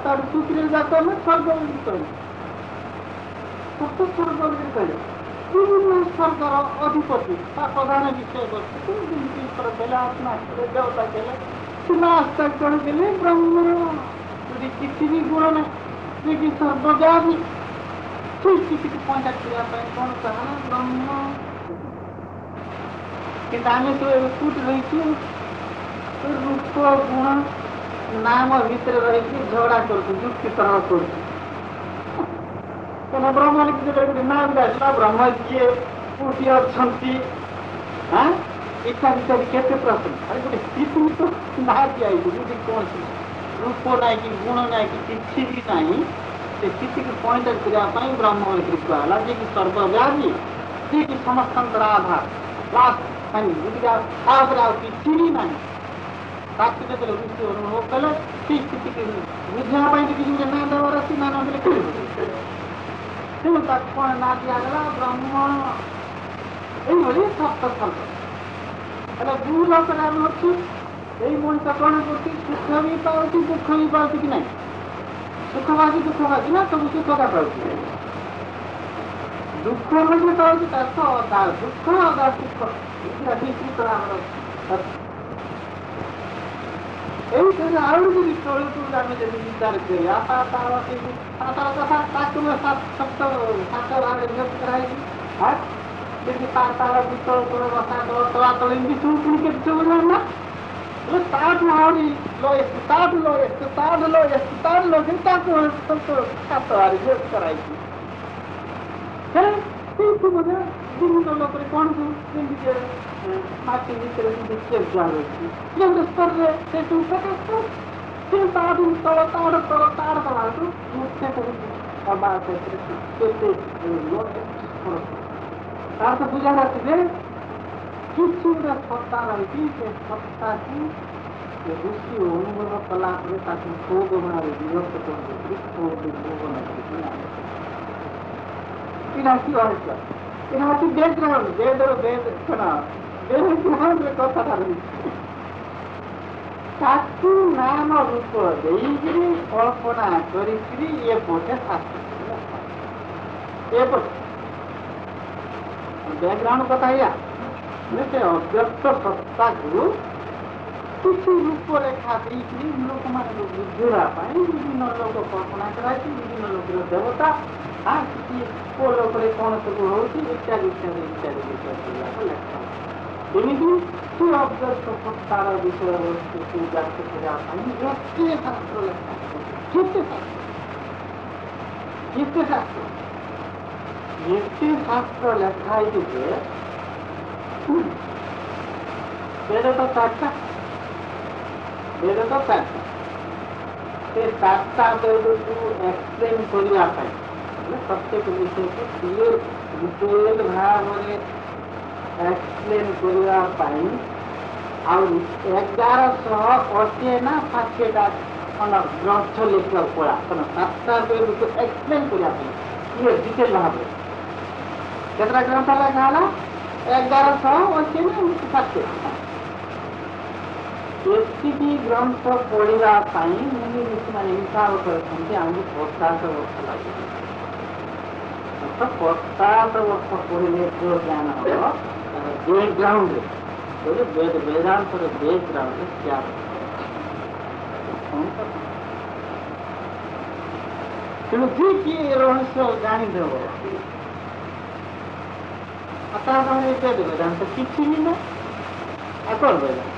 ତାର ସୂତ୍ରରେ ଯାକ ଆମେ ସ୍ୱର୍ଗ ବୋଲି କହିଲେ ସପ୍ତ ସ୍ୱର୍ଗ ବୋଲି କହିଲେ ବିଭିନ୍ନ ସ୍ୱର୍ଗର ଅଧିପତି ତା ପ୍ରଧାନ ବିଷୟବସ୍ତୁ ଯେମିତି ଈଶ୍ୱର କହିଲେ ଆତ୍ମା କହିଲେ ଦେବତା କହିଲେ ଆସ୍ଥା କ'ଣ କହିଲେ ବ୍ରହ୍ମର ଯଦି କିଛି ବି ଗୁଣ ନାହିଁ ଯିଏକି ସର୍ବବ୍ୟାପୀ ସେଇ ସ୍ଥିତିକୁ କଣ୍ଟାକ୍ଟ କରିବା ପାଇଁ କ'ଣ କାରଣ ବ୍ରହ୍ମ କିନ୍ତୁ ଆମେ ତ ଏବେ କୋଉଠି ରହିଛୁ ରୂପ ଗୁଣ ନାମ ଭିତରେ ରହିକି ଝଗଡ଼ା କରୁଛୁ ଯୁକ୍ତିତର୍କ କରୁଛୁ କାରଣ ବ୍ରହ୍ମ ଗୋଟେ ନାଁ ଆସିଲା ବ୍ରହ୍ମ କିଏ କୋଉଠି ଅଛନ୍ତି ଇତ୍ୟାଦି କେତେ ପ୍ରଶ୍ନ ଆରେ ଗୋଟେ ସ୍ଥିତି ତ ନାଁ ଦିଆଯାଇଛି ଯଦି କୌଣସି ରୂପ ନାହିଁ କି ଗୁଣ ନାହିଁ କି କିଛି ବି ନାହିଁ ସେ ସ୍ଥିତିକୁ ପଏଣ୍ଟ କରିବା ପାଇଁ ବ୍ରହ୍ମ କୁହାଗଲା ଯିଏକି ସର୍ବବ୍ୟାପୀ ଯିଏକି ସମସ୍ତଙ୍କର ଆଧାର ଲାଷ୍ଟ ଯଦି ତାପରେ ଆଉ କିଛି ବି ନାହିଁ ତାକୁ ଯେତେବେଳେ ଋଷି ଅନୁଭବ କଲେ ସେଇ ସ୍ଥିତିକୁ ବୁଝିବା ପାଇଁ କିଛି ଗୋଟେ ନାଁ ଦେବାର ଅଛି ନା ନଦେଲେ କେମିତି ତେଣୁ ତାକୁ କ'ଣ ନାଁ ଦିଆଗଲା ବ୍ରହ୍ମ ଏଇଭଳି ସପ୍ତ ସ୍ୱର୍ଗ ହେଲେ ଭୂଲୋକରେ ଆମେ ଅଛୁ ଏଇ ମଣିଷ କ'ଣ କରୁଛି? ସୁଖ ବି ପାଉଛି, ଦୁଃଖ ବି ପାଉଛି କି ନାହିଁ? ସୁଖ ପାଉଛି, ଦୁଃଖ ପାଉଛି ନା ସବୁ ସୁଖ କା ପାଉଛି? ଦୁଃଖ ମଧ୍ୟ ପାଉଛି, ତା ସହ ଅଧା ଦୁଃଖ ଅଧା ସୁଖ ବିସ୍ତୃତ ଆମର ଅଛି। এইখানে আরো যদি তরুণ আমি যদি বিচার করি তার কথা তাকে সাত ভাগে বিভক্ত করা হয়েছে। আর যদি তার ভিতর করে বসা তলাতল কিছু পুলিকে কিছু বললাম না, তাঠু আহরি লয়েছে, তাঠু লয়েছে, তাঠু লয়েছে, তার লোকে তাকে সাত ভাগে বিভক্ত করা হয়েছে। হ্যাঁ, ସେଇଠୁ ମଧ୍ୟ ବିଭିନ୍ନ ଲୋକରେ କ'ଣ ସବୁ ଯେମିତି ମାଟି ଭିତରେ ଯେମିତି ଚେକ୍ ଦିଆଯାଉଛି ଯେମିତି ସ୍ତରରେ ସେ ସବୁ ପ୍ରକାଶ ସେ ତାଠୁ ତଳ ତାର ତଳ ତାର ତଳାଠୁ ମୁଖ୍ୟ କରୁଛି ଅବା ସେଥିରେ କେତେ ତାର ତ ବୁଝା ଯାଉଛି ଯେ କିଛି ଗୋଟେ ସତ୍ତା ରହିଛି, ସେ ସତ୍ତାକୁ ଋଷି ଅନୁଭବ କଲା ପରେ ତାକୁ କୋଉ ଭାବରେ ବିଭକ୍ତ କରିଦେଇକି କୋଉ ଭୋଗ ନକରିକି এটা কি অর্থ? এটা হচ্ছে ব্যাকগ্রাউন্ড, ব্যাকগ্রাউন্ডের কথাটা রয়েছে। তাকে নাম রূপ ଦେଇକିରି କଳ୍ପନା କରିକିରି ଏପଟେ ଶାସ୍ତ୍ର ଏପଟେ ବ୍ୟାକଗ୍ରାଉଣ୍ଡ କଥା ଏଇଆ ସେ ଅବ୍ୟକ୍ତ ସତ୍ତାକୁ କିଛି ରୂପରେଖା ଦେଇକିରି ଲୋକମାନଙ୍କୁ ବୁଝେଇବା ପାଇଁ ବିଭିନ୍ନ ଲୋକ କଳ୍ପନା କରାଯାଇଛି, ବିଭିନ୍ନ ଲୋକର ଦେବତା କିଛି କୋଉ ଲୋକରେ କ'ଣ ସବୁ ହଉଛି ଇତ୍ୟାଦି ଇତ୍ୟାଦି ଇତ୍ୟାଦି ବିଷୟ କରିବାକୁ ଲେଖା ଏମିତି ସେ ଅବ୍ୟକ୍ତ ସତ୍ତାର ବିଷୟବସ୍ତୁକୁ ବ୍ୟକ୍ତ କରିବା ପାଇଁ ଏତେ ଶାସ୍ତ୍ର ଲେଖା କେତେ ଶାସ୍ତ୍ର ଲେଖା ହେଇଛି ଯେ ବେଦ ତ ଚାରିଟା ସେ ଚାରିଟା ବେଦକୁ ଏକ୍ସପ୍ଲେନ୍ କରିବା ପାଇଁ ପ୍ରତ୍ୟେକ ବିଷୟକୁ ଡିଟେଲ ଭାବରେ ଏକ୍ସପ୍ଲେନ୍ କରିବା ପାଇଁ ଆଉ 1180 ନା 60ଟା ଗ୍ରନ୍ଥ ଲେଖିବାକୁ ପଡ଼ା ସାତଟା ବେଦକୁ ଏକ୍ସପ୍ଲେନ୍ କରିବା ପାଇଁ ଇଏ ଡିଟେଲ ଭାବରେ କେତେଟା ଗ୍ରନ୍ଥ ଲେଖା ହେଲା? 1180 ନା 60। ଏତିକି ଗ୍ରନ୍ଥ ପଢ଼ିବା ପାଇଁ ମୁନି ଋଷିମାନେ ହିସାବ କରିଛନ୍ତି ଆମକୁ 50 ବର୍ଷ ଲାଗିବ। 50 ବର୍ଷ ପଢ଼ିଲେ ଯୋଉ ଜ୍ଞାନ ହେବ ବ୍ୟାକଗ୍ରାଉଣ୍ଡରେ ବେଦାନ୍ତର ବ୍ୟାକଗ୍ରାଉଣ୍ଡରେ ଜ୍ଞାନ ତେଣୁ ଯିଏ କିଏ ରହସ୍ୟ ଜାଣିଦେବ ବେଦାନ୍ତ କିଛି ବି ନା ଆଉ କ'ଣ ବେଦାନ୍ତ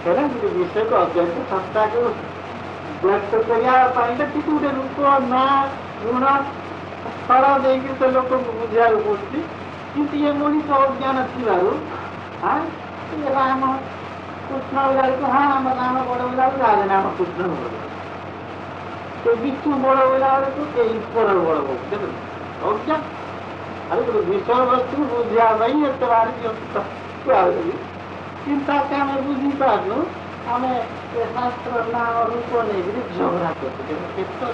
ସେଟା ଗୋଟେ ବିଷୟକୁ ଅବ୍ୟକ୍ତ ସତ୍ତାକୁ ବ୍ୟକ୍ତ କରିବା ପାଇଁକା କିଛି ଗୋଟେ ରୂପ ନା ଗୁଣ ସ୍ଥଳ ଦେଇକି ସେ ଲୋକଙ୍କୁ ବୁଝିବାକୁ ପଡୁଛି। କିନ୍ତୁ ଏ ମଣିଷ ଅଜ୍ଞାନ ଥିବାରୁ ରାମ କୃଷ୍ଣ ବୋଲାକୁ ଆମ ରାମ ବଡ଼ ବୋଲା ବେଳକୁ ରାଜ ନାମ କୃଷ୍ଣ ବଡ଼, ସେ ବିଷ୍ଣୁ ବଡ଼ ବୋଲା ବେଳକୁ ସେ ଈଶ୍ୱର ବଡ଼ ବୋଲୁଛି ଅଜ୍ଞାନ। ଆଉ ଗୋଟେ ବିଷୟବସ୍ତୁ ବୁଝିବା ପାଇଁ ଏତେ ଭାରି କୁହାଯାଉଛି କିନ୍ତୁ ତାকে ଆମେ ବୁଝିପାରୁନୁ, ଆମେ ଏ ଶାସ୍ତ୍ର ନାମ ରୂପ ନେଇକିରି ଝଗଡ଼ା କରୁଛୁ। କେତେ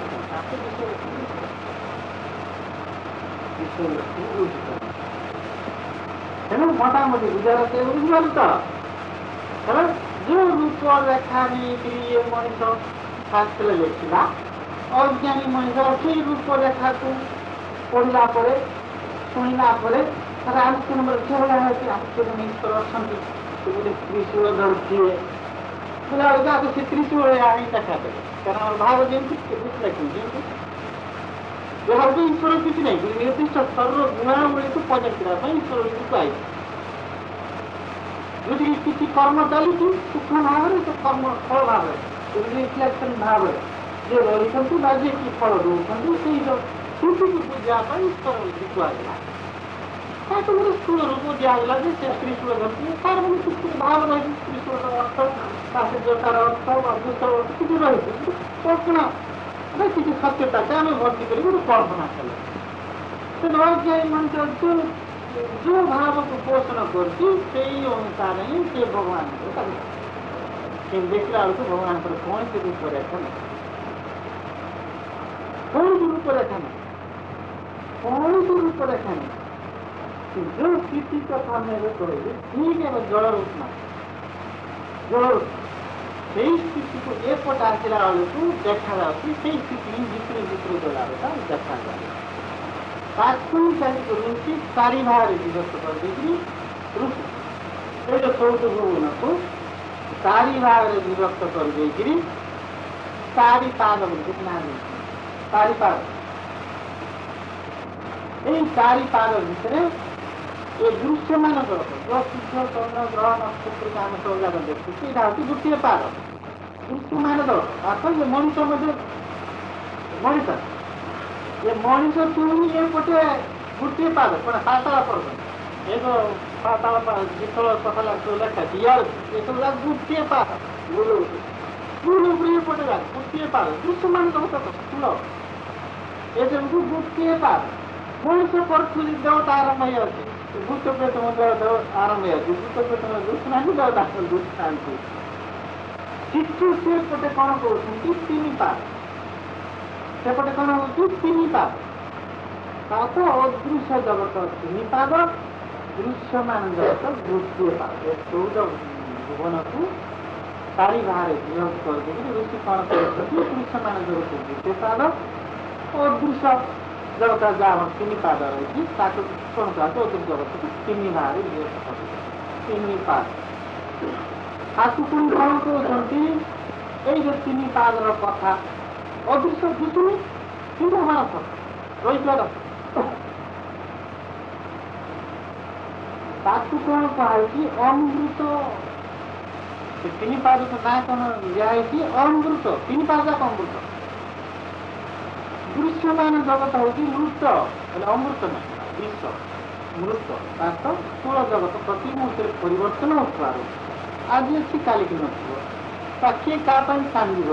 ତେଣୁ ମୋଟାମୋଟି ବୁଝାର ସେ ବୁଝିପାରୁ ତ ଯୋଉ ରୂପ ରେଖା ନେଇକିରି ଏ ମଣିଷ ଶାସ୍ତ୍ର ଲେଖିଲା, ଅଜ୍ଞାନୀ ମଣିଷ ସେଇ ରୂପରେଖାକୁ ପଢ଼ିଲା ପରେ ଶୁଣିଲା ପରେ ରାମଚନ୍ଦ୍ର ଝଗଡ଼ା ହେଉଛି ରାମଚନ୍ଦ୍ର ଈଶ୍ୱର ଅଛନ୍ତି, ସେ ଗୋଟେ ତ୍ରିଶୂଳ ଧରିଥିବେ ବୋଲେ ଆଗ ସେ ତ୍ରିଶୂଳ ଆଣି ଦେଖାଦେବେ। କାରଣ ଆମର ଭାବ ଯେମିତି ଲେଖିବୁ ଯେମିତି ଯାହାକୁ ଈଶ୍ୱର କିଛି ନାହିଁ, ନିର୍ଦ୍ଦିଷ୍ଟ ସ୍ତରର ଗୁଣାବଳୀକୁ ପ୍ରଜେକ୍ଟ କରିବା ପାଇଁ ଈଶ୍ୱରକୁ କୁହାଯାଇଛି। ଯୋଉଠିକି କିଛି କର୍ମ ଚାଲିଛି ସୂକ୍ଷ୍ମ ଭାବରେ ସେ କର୍ମ ଫଳ ଭାବରେ ରିଫ୍ଲେକ୍ସନ ଭାବରେ ଯିଏ ରହିଛନ୍ତି ବା ଯିଏ କି ଫଳ ଦେଉଛନ୍ତି ସେଇ ସ୍ଥିତିକୁ ବୁଝିବା ପାଇଁ ଈଶ୍ୱର ବୋଲି କୁହାଗଲା। ତାକୁ ଗୋଟେ ସ୍ଥୂଳ ରୂପ ଦିଆଗଲା ଯେ ସେ ତ୍ରିଶୂଳ ଧରିଛି, ତାର ମାନେ କିଛି ଭାବ ରହିଛି, ତ୍ରିଶୂଳର ଅର୍ଥ ତା ସେ ଯୋଟାର ଅର୍ଥ ଅଦୃଷ୍ଟ ଅର୍ଥ କିଛି ରହିଛି କଳ୍ପନା କିଛି ସତ୍ୟତାକୁ ଆମେ ଭର୍ତ୍ତି କରି ଗୋଟେ କଳ୍ପନା କଲେ। ସେ ଅଜ୍ଞାନୀ ମଣିଷ ଯୋଉ ଭାବକୁ ପୋଷଣ କରୁଛି ସେଇ ଅନୁସାରେ ହିଁ ସେ ଭଗବାନଙ୍କୁ ତାକୁ କିନ୍ତୁ ଦେଖିଲା ବେଳକୁ ଭଗବାନଙ୍କର କୌଣସି ରୂପରେଖା ନାହିଁ, କୌଣସି ରୂପରେଖା ନାହିଁ, କୌଣସି ରୂପରେଖା ନାହିଁ। ଯୋଉ ସ୍ଥିତି କଥା ଆମେ ଏବେ କହିଲି ଠିକ ଏବେ ଜଳରୂପ ନାହିଁ, ଜଳରୂପ ସେଇ ସ୍ଥିତିକୁ ଏପଟେ ଆସିଲା ବେଳକୁ ଦେଖାଯାଉଛି ସେଇ ସ୍ଥିତି ଭିତରୁ ଭିତରୁ ଗଲା ବେଳକୁ ଦେଖାଯାଏ। ତାକୁ ଚାଲିକି ଋଷି ଚାରି ଭାଗରେ ବିଭକ୍ତ କରିଦେଇକିରି ଋଷି ସେଇଟା ଚଉଦ ଭୁବନକୁ ଚାରି ଭାଗରେ ବିଭକ୍ତ କରିଦେଇକିରି ଚାରି ପାଦ ବୋଲି ନାଁ ଦେଇଛନ୍ତି। ଚାରି ପାଦ, এই চারি পাদ ভিতরে ଏ ଦୃଶ୍ୟମାନ ଜଗତ ଯୋଉ ସୂର୍ଯ୍ୟ ଚନ୍ଦ୍ର ଗ୍ରହ ନକ୍ଷତ୍ରକୁ ଆମେ ସବୁ ଯାକ ଦେଖୁଛୁ ଏଇଟା ହଉଛି ଗୋଟିଏ ପାଦ ଦୃଶ୍ୟମାନ ଜଗତ। ଅର୍ଥାତ୍ ଏ ମଣିଷ ମଧ୍ୟ ମଣିଷ ଏ ମଣିଷ ତୁଣି ଏପଟେ ଗୋଟିଏ ପାଦ ପୁରା ପାତାଳ ପର୍ଯ୍ୟନ୍ତ ଏ ଯୋଉ ପାତାଳ ଯେତେଳ ସକାଳ ଲେଖା ଇଆର ଏସବୁ ଯାକ ଗୋଟିଏ ପାଦ ପୁରୁପୁରି ଏପଟେ ଯାକ ଗୋଟିଏ ପାଦ ଦୃଶ୍ୟମାନ ଜଗତ ଫୁଲ ଏସବୁ ଗୋଟିଏ ପାଦ। ମଣିଷ କରୁଥିଲି ଦେବତା ଆରମ୍ଭ ହେଇଯାଉଛି ଭୂତ ପ୍ରେତ ମଧ୍ୟ ଆରମ୍ଭ ହେଇଯାଉଛି ଭୂତ ପ୍ରେତ ଦୁଷୁନାହାନ୍ତି ଦେବତା ଦୁଷୁନାହାନ୍ତି। ଶିଶୁ ସେପଟେ କ'ଣ କହୁଛନ୍ତି ତିନି ପାଦ ସେପଟେ କ'ଣ ହଉଛି ତିନି ପାଦ ତାର ଅଦୃଶ୍ୟ ଜଗତ ତିନି ପାଦ ଦୃଶ୍ୟମାନ ଜଗତ ଗୋଟିଏ ପାଦ। ଏ 14 ଭୁବନକୁ ଚାରି ଭାଗରେ ବିଭକ୍ତ କରିଦେଇକି ଋଷି କ'ଣ କରୁଛନ୍ତି ଦୃଶ୍ୟମାନ ଜଗତ ଗୋଟିଏ ପାଦ ଅଦୃଶ୍ୟ ଜଗତ ଯାହା ତିନି ପାଦ ରହିଛି ତାକୁ କ'ଣ କୁହାଯାଏ ଅଦୃଶ୍ୟ ଜଗତକୁ ତିନି ଭାଗରେ ବିଭକ୍ତ କରିଦେଇଛି ତିନି ପାଦ। ତାକୁ ପୁଣି କ'ଣ କହୁଛନ୍ତି ଏଇ ଯେ ତିନି ପାଦର କଥା ଅଦୃଶ୍ୟ ଦିଶୁନି କିନ୍ତୁ ଆମର ରହିଥିବାର ତାକୁ କ'ଣ କୁହାଯାଇଛି ଅମୃତ। ସେ ତିନି ପାଦର ନାଁ କ'ଣ ଦିଆହେଇଛି ଅମୃତ ତିନି ପାଦ ଯାକ ଅମୃତ। ଦୃଶ୍ୟମାନ ଜଗତ ହେଉଛି ମୃତ ହେଲେ ଅମୃତ ନାହିଁ ବିଷ ମୃତ ତାର ସ୍ଥୂଳ ଜଗତ ପ୍ରତି ମୁହୂର୍ତ୍ତରେ ପରିବର୍ତ୍ତନ ହେଉଥିବାରୁ ଆଜି ଅଛି କାଲିକି ନଥିବ ବା କିଏ କାହା ପାଇଁ କାନ୍ଦିବ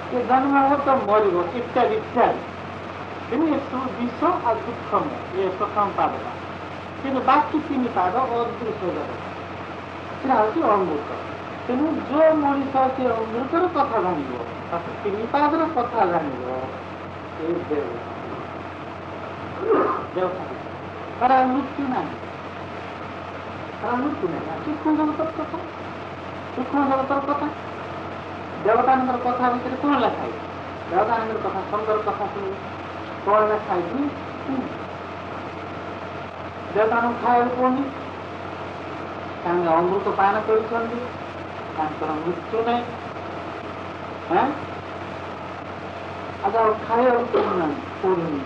କିଏ ଜନ୍ମ ହେବ ତ ମରିବ ଇତ୍ୟାଦି ଇତ୍ୟାଦି ତେଣୁ ଏସବୁ ବିଷ ଆଉ ଦୁଃଖମୟ ଏ ପ୍ରଥମ ପାଦଟା। କିନ୍ତୁ ବାକି ତିନି ପାଦ ଅଦୃଶ୍ୟ ଜଗତ ସେଟା ହେଉଛି ଅମୃତ। ତେଣୁ ଯୋଉ ମଣିଷ ସେ ଅମୃତର କଥା ଜାଣିବ ତିନି ପାଦର କଥା ଜାଣିବ ତାର ମୃତ୍ୟୁ ନାହିଁ ସୂକ୍ଷ୍ମ ଜଗତର କଥା ସୂକ୍ଷ୍ମ ଜଗତର କଥା ଦେବତାଙ୍କର କଥା ଭିତରେ କ'ଣ ଲେଖା ହେଇଛି ଦେବତାଙ୍କର କଥା ସୁନ୍ଦର କଥା ଶୁଣିବେ କ'ଣ ଲେଖା ହେଇଛି ଦେବତାଙ୍କୁ ଖାଇବାକୁ ପଡ଼ୁନି ତାଙ୍କେ ଅମୃତ ପାନ କରିଛନ୍ତି ତାଙ୍କର ମୃତ୍ୟୁ ନାହିଁ ଆଚ୍ଛା ଖାଇବାକୁ ପଡ଼ୁନି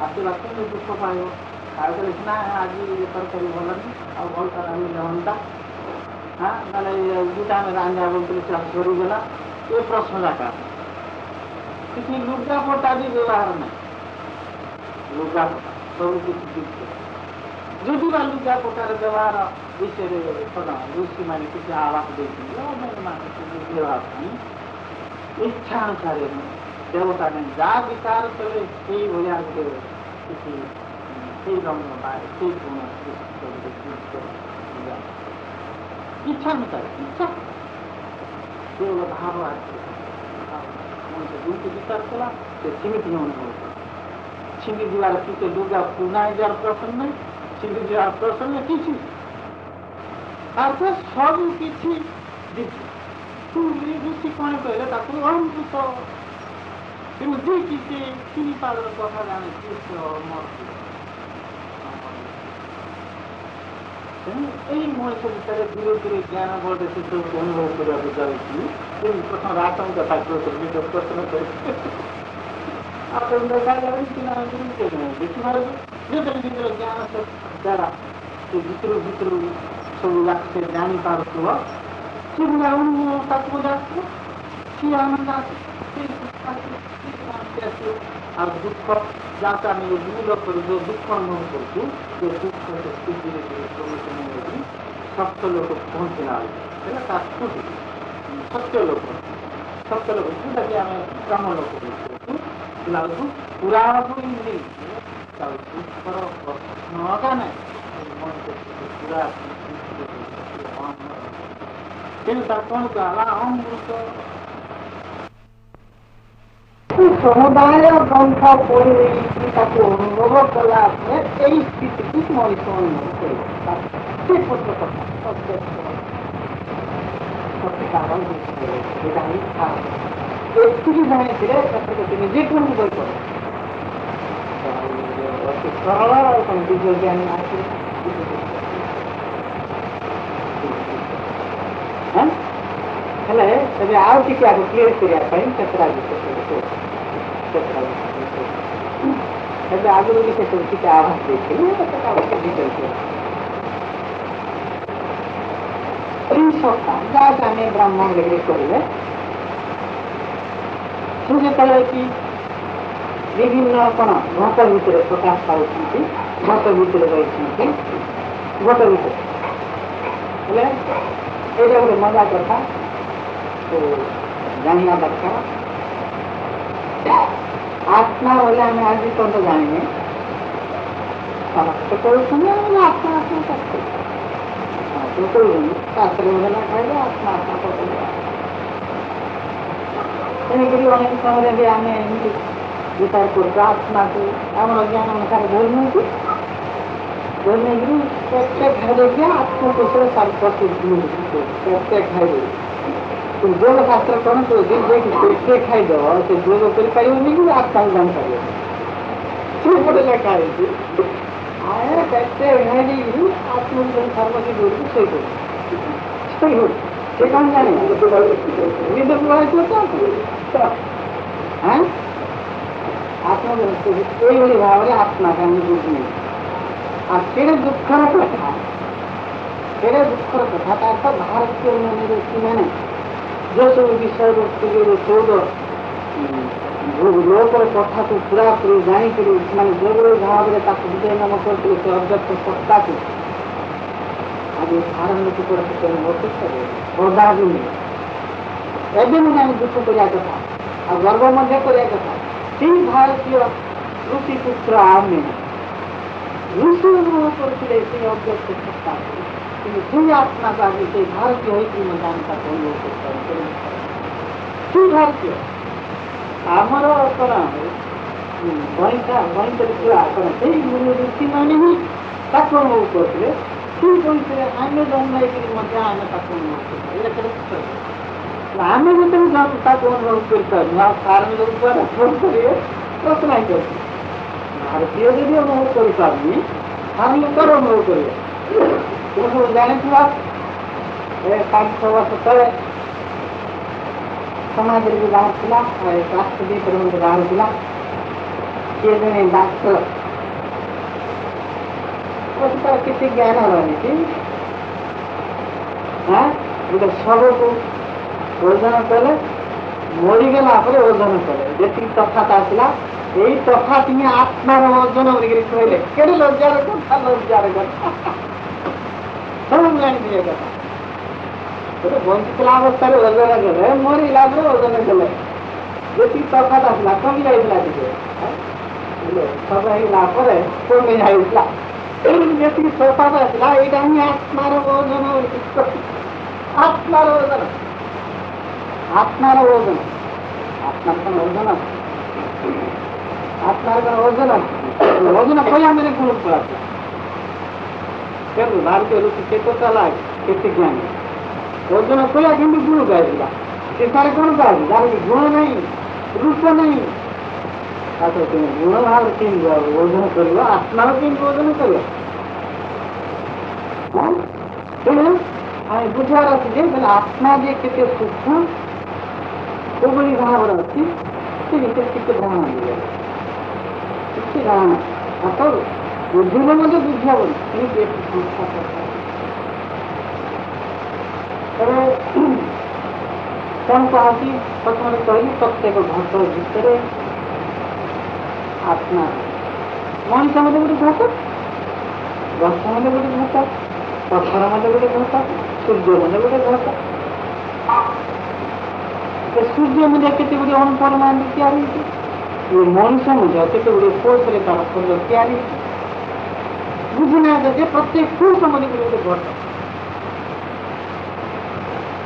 ଆସିଲା କେମିତି ଦୁଃଖ ପାଇବ ଖାଇଦେଲେ ସିନା ଆଜି ତରକାରୀ ଭଲନି ଆଉ ଭଲ ରାନ୍ଧିଲେ ହନ୍ତା ନହେଲେ ଦୁଇଟା ଆମେ ରାନ୍ଧିବା ବୋଲୁଥିଲେ ସେଟା ସରିଗଲା ଏ ପ୍ରଶ୍ନ ଯାକ କିଛି ଲୁଗାପଟା ବି ବ୍ୟବହାର ନାହିଁ ଲୁଗାପଟା ସବୁ କିଛି ଯଦି ବା ଲୁଗାପଟାର ବ୍ୟବହାର ବିଷୟରେ ଋଷିମାନେ କିଛି ଆବାସ ଦେଇଛନ୍ତି ବ୍ୟବହାର ପାଇଁ ଇଚ୍ଛା ଅନୁସାରେ ଦେବତା ନାହିଁ ଯାହା ବିଚାର କଲେ ସେଇ ଭଳିଆ ଗୋଟେ କିଛି ସେଇ ରଙ୍ଗ ବା ସେଇ ଗୁଣ ଇଚ୍ଛା ଅନୁସାରେ ଇଚ୍ଛା କେବଳ ଭାବ ଆସିବ ମଣିଷ ଯେମିତି ବିଚାର କଲା ସେ ସେମିତି ଅନୁଭବ କଲା। ଛିଣ୍ଡି ଯିବାର କିଛି ଲୁଗା ପୁରୁଣା ଯିବାର ପ୍ରଶ୍ନ ନାହିଁ ଛିଣ୍ଡି ଯିବାର ପ୍ରଶ୍ନ ନାହିଁ କିଛି ତାପରେ ସବୁ କିଛି ଋଷି କ'ଣ କହିଲେ ତାକୁ ଅମୃତ ତେଣୁ ଯିଏକି ସେ ତିନି ପାଦର କଥା ଜାଣିଛି ସେ ତେଣୁ ଏଇ ମଣିଷ ଭିତରେ ଧୀରେ ଧୀରେ ଜ୍ଞାନ ବଳରେ ସେ ସବୁ ଅନୁଭବ କରିବାକୁ ଯାଉଛି ଯେମିତି ପ୍ରଥମ ରାସଙ୍କ କଥା କହୁଛନ୍ତି ପ୍ରଶ୍ନ କରିଛି ଆପଣ ଦେଖାଯାଉଛି ସିନା ଦେଖିପାରିବେ ଯେତେବେଳେ ନିଜର ଜ୍ଞାନ ଦ୍ୱାରା ସେ ଭିତରୁ ସବୁ ସେ ଜାଣିପାରୁଥିବ ସେ ଗୁଡ଼ା ଅନୁଭବ ତାକୁ ମଧ୍ୟ ଆସିବ ସିଏ ଆନନ୍ଦ ଆସିବ ଆଉ ଦୁଃଖ ଯାହାକୁ ଆମେ ଭୁଲ କରୁ ଯେଉଁ ଦୁଃଖ ଅନୁଭବ କରୁଛୁ ସେ ଦୁଃଖ ଧୀରେ ଧୀରେ ପ୍ରବର୍ତ୍ତନ ହେଇକି ସତ୍ୟ ଲୋକ ପହଞ୍ଚିଲା ବେଳକୁ ସେଇଟା ତା ସ୍ମୃତି ସତ୍ୟ ଲୋକ ଯେଉଁଟାକି ଆମେ ବ୍ରହ୍ମ ଲୋକ କହୁଛୁ ପିଲା ବେଳକୁ ପୁରାଣକୁ ଇନ୍ଦ୍ରି ଦୁଃଖର ପ୍ରଶ୍ନଟା ନାହିଁ ମଣିଷ ପୁରା କିନ୍ତୁ ତାର କ'ଣ କଲା ଅମୃତ ସମୁଦାୟ ଗ୍ରନ୍ଥ ପଢ଼ି ତାକୁ ଅନୁଭବ କଲା ଏଇ ସ୍ଥିତିକୁ ମଣିଷ ଅନୁଭବ କରିବ ସେ କଥା ସତ୍ୟକାର ଏଇଟା ହିଁ ଏତିକି ଜାଣିଥିଲେ ଯେକୌଣସି ବହି ପଢ଼େ ଅତି ସରଳ ଆଉ କ'ଣ ବିଜୟ ଜ୍ଞାନୀ ଆସିଲେ ହେଲେ ଏବେ ଆଉ ଟିକେ ଆଗ କ୍ଲିୟର କରିବା ପାଇଁ କେତେଟା ଏବେ ଆଗରୁ ବି ସେସବୁ ଟିକେ ଆଭାସ ଦେଇଥିଲେ ସତ୍ତା ଯାହାକୁ ଆମେ ବ୍ରାହ୍ମଣ ଲେଖିକି କହିଲେ ସେ ଯେତେବେଳେ କି ବିଭିନ୍ନ କ'ଣ ଘଟ ଭିତରେ ପ୍ରକାଶ ପାଉଛନ୍ତି ଘଟ ଭିତରେ ରହିଛନ୍ତି ଘଟ ଭିତରେ ହେଲେ ଏଇଟା ଗୋଟେ ମଜା କଥା ଜାଣିବା ଦରକାର ଆତ୍ମା ବୋଲେ ଆମେ ଆଜି ପର୍ଯ୍ୟନ୍ତ ଜାଣିନେ ସମସ୍ତେ କହୁଛନ୍ତି ଆମେ ଆତ୍ମା ଆତ୍ମା କରୁଛନ୍ତି କହୁଛନ୍ତି ଶାସ୍ତ୍ର ବୋଧନା ଖାଇଲେ ଆତ୍ମା ଆତ୍ମା କରୁଛନ୍ତି ତେଣୁକରି ଅନେକ ସମୟରେ ବି ଆମେ ଏମିତି ବିଚାର କରୁଛୁ ଆତ୍ମାକୁ ଆମର ଜ୍ଞାନ ଅନୁସାରେ ଧରି ନେଉଛୁ ଧରି ନେଇକରି ପ୍ରତ୍ୟେକ ଖାଇଦେଇକି ଆତ୍ମକୋଷରେ ପ୍ରତ୍ୟେକ ଖାଇଦେବି ଯୋଗ ଶାସ୍ତ୍ର କ'ଣ କହୁଛି ଯିଏକି ପେଟେ ଖାଇଦେବ ସେ ଯୋଗ କରିପାରିବନି କି ଆତ୍ମାକୁ ଜାଣିପାରିବ ସେପଟେ ଲେଖା ହେଇଛି ଆମେ ପେଟେ ଖାଇ ଦେଇକିରି ଆତ୍ମକୁ ସର୍ବତି ଦୌଡ଼ିକି ଶୋଇପଡ଼ୁ ସେ କ'ଣ ଜାଣିବ ନିଦକୁ ପଳାଇଥିବ ଏଇଭଳି ଭାବରେ ଆତ୍ମାକୁ ଆମେ ବୁଝିନେଇ ଆଉ କେଡ଼େ ଦୁଃଖର କଥା ତାର ତ ଭାରତୀୟ ମାନେ ଯେଉଁ ସବୁ ବିଷୟବସ୍ତୁ 14 ଲୋକର କଥାକୁ ପୁରାପୁରି ଜାଣିକରି ସେମାନେ ଯେଉଁଭଳି ଭାବରେ ତାକୁ ବିଜୟନାମ କରିଥିଲେ ସେ ଅବ୍ୟକ୍ତ ସତ୍ତାକୁ ଆଜି ସାଧାରଣ ଲୋକ ବର୍ଦାବି ଏବେ ମାନେ ଆମେ ଦୁଃଖ କରିବା କଥା ଆଉ ଗର୍ବ ମଧ୍ୟ କରିବା କଥା ସେଇ ଭାରତୀୟ ଋଷି ପୁତ୍ର ଆମେ ଋଷି ଅନୁଭବ କରୁଥିଲେ ସେଇ ଅବ୍ୟକ୍ତ ସତ୍ତାକୁ କିନ୍ତୁ ସେଇ ଆତ୍ମାକୁ ଆଜି ସେଇ ଭାରତୀୟ ହେଇକି ମଧ୍ୟ ଆମେ ତାକୁ ଅନୁଭବ କରିପାରିବୁ ସେଇ ଭାରତୀୟ ଆମର କ'ଣ ବଣିତରେ ଥିବା କ'ଣ ସେଇ ଋଷିମାନେ ହିଁ ତାକୁ ଅନୁଭବ କରୁଥିଲେ ସେଇ ବୟସରେ ଆମେ ଜନ୍ମ ହେଇକରି ମଧ୍ୟ ଆମେ ତାକୁ ଅନୁଭବ କରିପାରିବୁ ଆମେ ଯେତେବେଳେ ତାକୁ ଅନୁଭବ କରିପାରୁନୁ ଆଉ କାରଣ ଲୋକ ଅନୁଭବ କରିବେ ପ୍ରଶ୍ନ ହିଁ କରୁଛୁ ଭାରତୀୟ ଯଦି ଅନୁଭବ କରିପାରୁନି କାରଣ ଲୋକର ଅନୁଭବ କରିବେ ତୁମେ ସବୁ ଜାଣିଥିବା 5-6 ବର୍ଷ ତଳେ ସମାଜରେ ବି ବାହାରିଥିଲା ରାଷ୍ଟ୍ରଦୀପରେ ମଧ୍ୟ ବାହାରୁଥିଲା କିଏ ଜଣେ ଡାକ୍ତର ତାର କିଛି ଜ୍ଞାନ ରହିଛି ଗୋଟେ ଶବକୁ ଓଜନ କଲେ ମରିଗଲା ପରେ ଓଜନ କଲେ ଯେତିକି ତଫାତ ଆସିଲା ଏଇ ତଫାତ ହିଁ ଆତ୍ମାର ଓଜନ ବୋଲିକିରି କହିଲେ କେଡ଼େ ଲଜ୍ଜାର କଥା ସବୁ ଜାଣିଥିଲେ କଥା ଗୋଟେ ବଞ୍ଚିଥିଲା ଅବସ୍ଥାରେ ଓଜନ କଲେ ମରିଲା ପରେ ଓଜନ କଲେ ଯେତିକି ତଫାତ ଆସିଲା କମି ଯାଇଥିଲା ଟିକେ ସବୁ ହେଇଗଲା ପରେ କମି ଯାଇଥିଲା ଯେତିକି ତଫାତ ଆସିଲା ଏଇଟା ହିଁ ଆତ୍ମାର ଓଜନ ଆତ୍ମାର ଓଜନ ଆତ୍ମାର କ'ଣ ଓଜନ ଆତ୍ମାର କ'ଣ ଓଜନ କହିବା ମାନେ ଗୁଣ ପଳାଥିଲା କିନ୍ତୁ ଭାରତୀୟ ଋଷି କେତେ ଚାଲାକ କେତେ ଜ୍ଞାନୀ ଓଜନ କହିବା କେମିତି ଗୁଣ ଗାଇଥିଲା ସେ ତାର କ'ଣ ଗାଇଲି ତାର ଗୁଣ ନାହିଁ ରୂପ ନାହିଁ ତାକୁ ଗୁଣ ଭାବରେ କେମିତି ଓଜନ କରିବ ଆତ୍ମାର କେମିତି ଓଜନ କରିବ ତେଣୁ ଆମେ ବୁଝିବାର ଅଛି ଯେ ଆତ୍ମା ଯେ କେତେ ସୂକ୍ଷ୍ମ କୋଭଳି ଭାବରେ ଅଛି ସେ ଭିତରେ ଟିକେ ଧାରଣା ଦିଆଯାଏ କିଛି ଧାରଣା ତାକୁ ବୁଝିଲେ ମଧ୍ୟ ବୁଝି ହେବନି ଏମିତି ଏଠି ସଂସ୍ଥା ତେବେ କ'ଣ କହନ୍ତି ପ୍ରଥମରେ କହିଲି ପ୍ରତ୍ୟେକ ଘଟ ଭିତରେ ଆତ୍ମା ମଣିଷ ମଧ୍ୟ ଗୋଟେ ଘଟ ଗଛ ମଧ୍ୟ ଗୋଟେ ଘଟ ପଥର ମଧ୍ୟ ଗୋଟେ ଘଟ ସୂର୍ଯ୍ୟ ମଧ୍ୟ ଗୋଟେ ଘଟ ସୂର୍ଯ୍ୟ ମଧ୍ୟ କେତେ ଗୁଡ଼ିଏ ଅଣୁପରମାଣୁ ତିଆରି ହେଇଛି ମଣିଷ ମଧ୍ୟ କେତେ ଗୁଡ଼ିଏ କୋଷରେ ତାର ଶରୀର ତିଆରି ହେଇଛି ବୁଝିନାହାନ୍ତି ଯେ ପ୍ରତ୍ୟେକ କୋଷ ମଧ୍ୟ ଗୋଟେ ଘଟ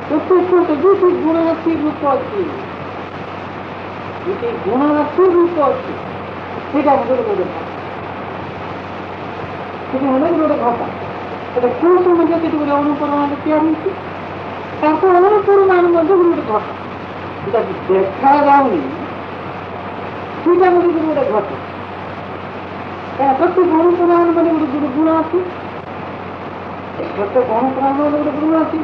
ପ୍ରତ୍ୟେକ କୋଷ ଯୋଉଠି ଗୁଣ ଅଛି ରୂପ ଅଛି ଯୋଉଠି ଗୁଣ ଅଛି ରୂପ ଅଛି ସେଇଟା ମଧ୍ୟ ଗୋଟେ ଘଟ ସେଠି ହେଲେ ଗୋଟେ ଘଟ ସେଟା କୋଷ ମଧ୍ୟ କେତେ ଗୁଡ଼ିଏ ଅଣୁପରମାଣୁ ତିଆରି ହେଇଛି ତାଙ୍କ ଅନୁପରିମାଣ ମଧ୍ୟ ଗୋଟେ ଘଟ ଯୋଉଟା ଦେଖାଯାଉନି ସେଇଟା ମଧ୍ୟ ଗୋଟେ ଘଟ। ପ୍ରତ୍ୟେକ ଅନୁପରିମାଣ ମାନେ ଗୋଟେ ଗୁଣ ଅଛି, ପ୍ରତ୍ୟେକ ଅନୁପରିମାଣ ମାନେ ଗୋଟେ ଗୁଣ ଅଛି।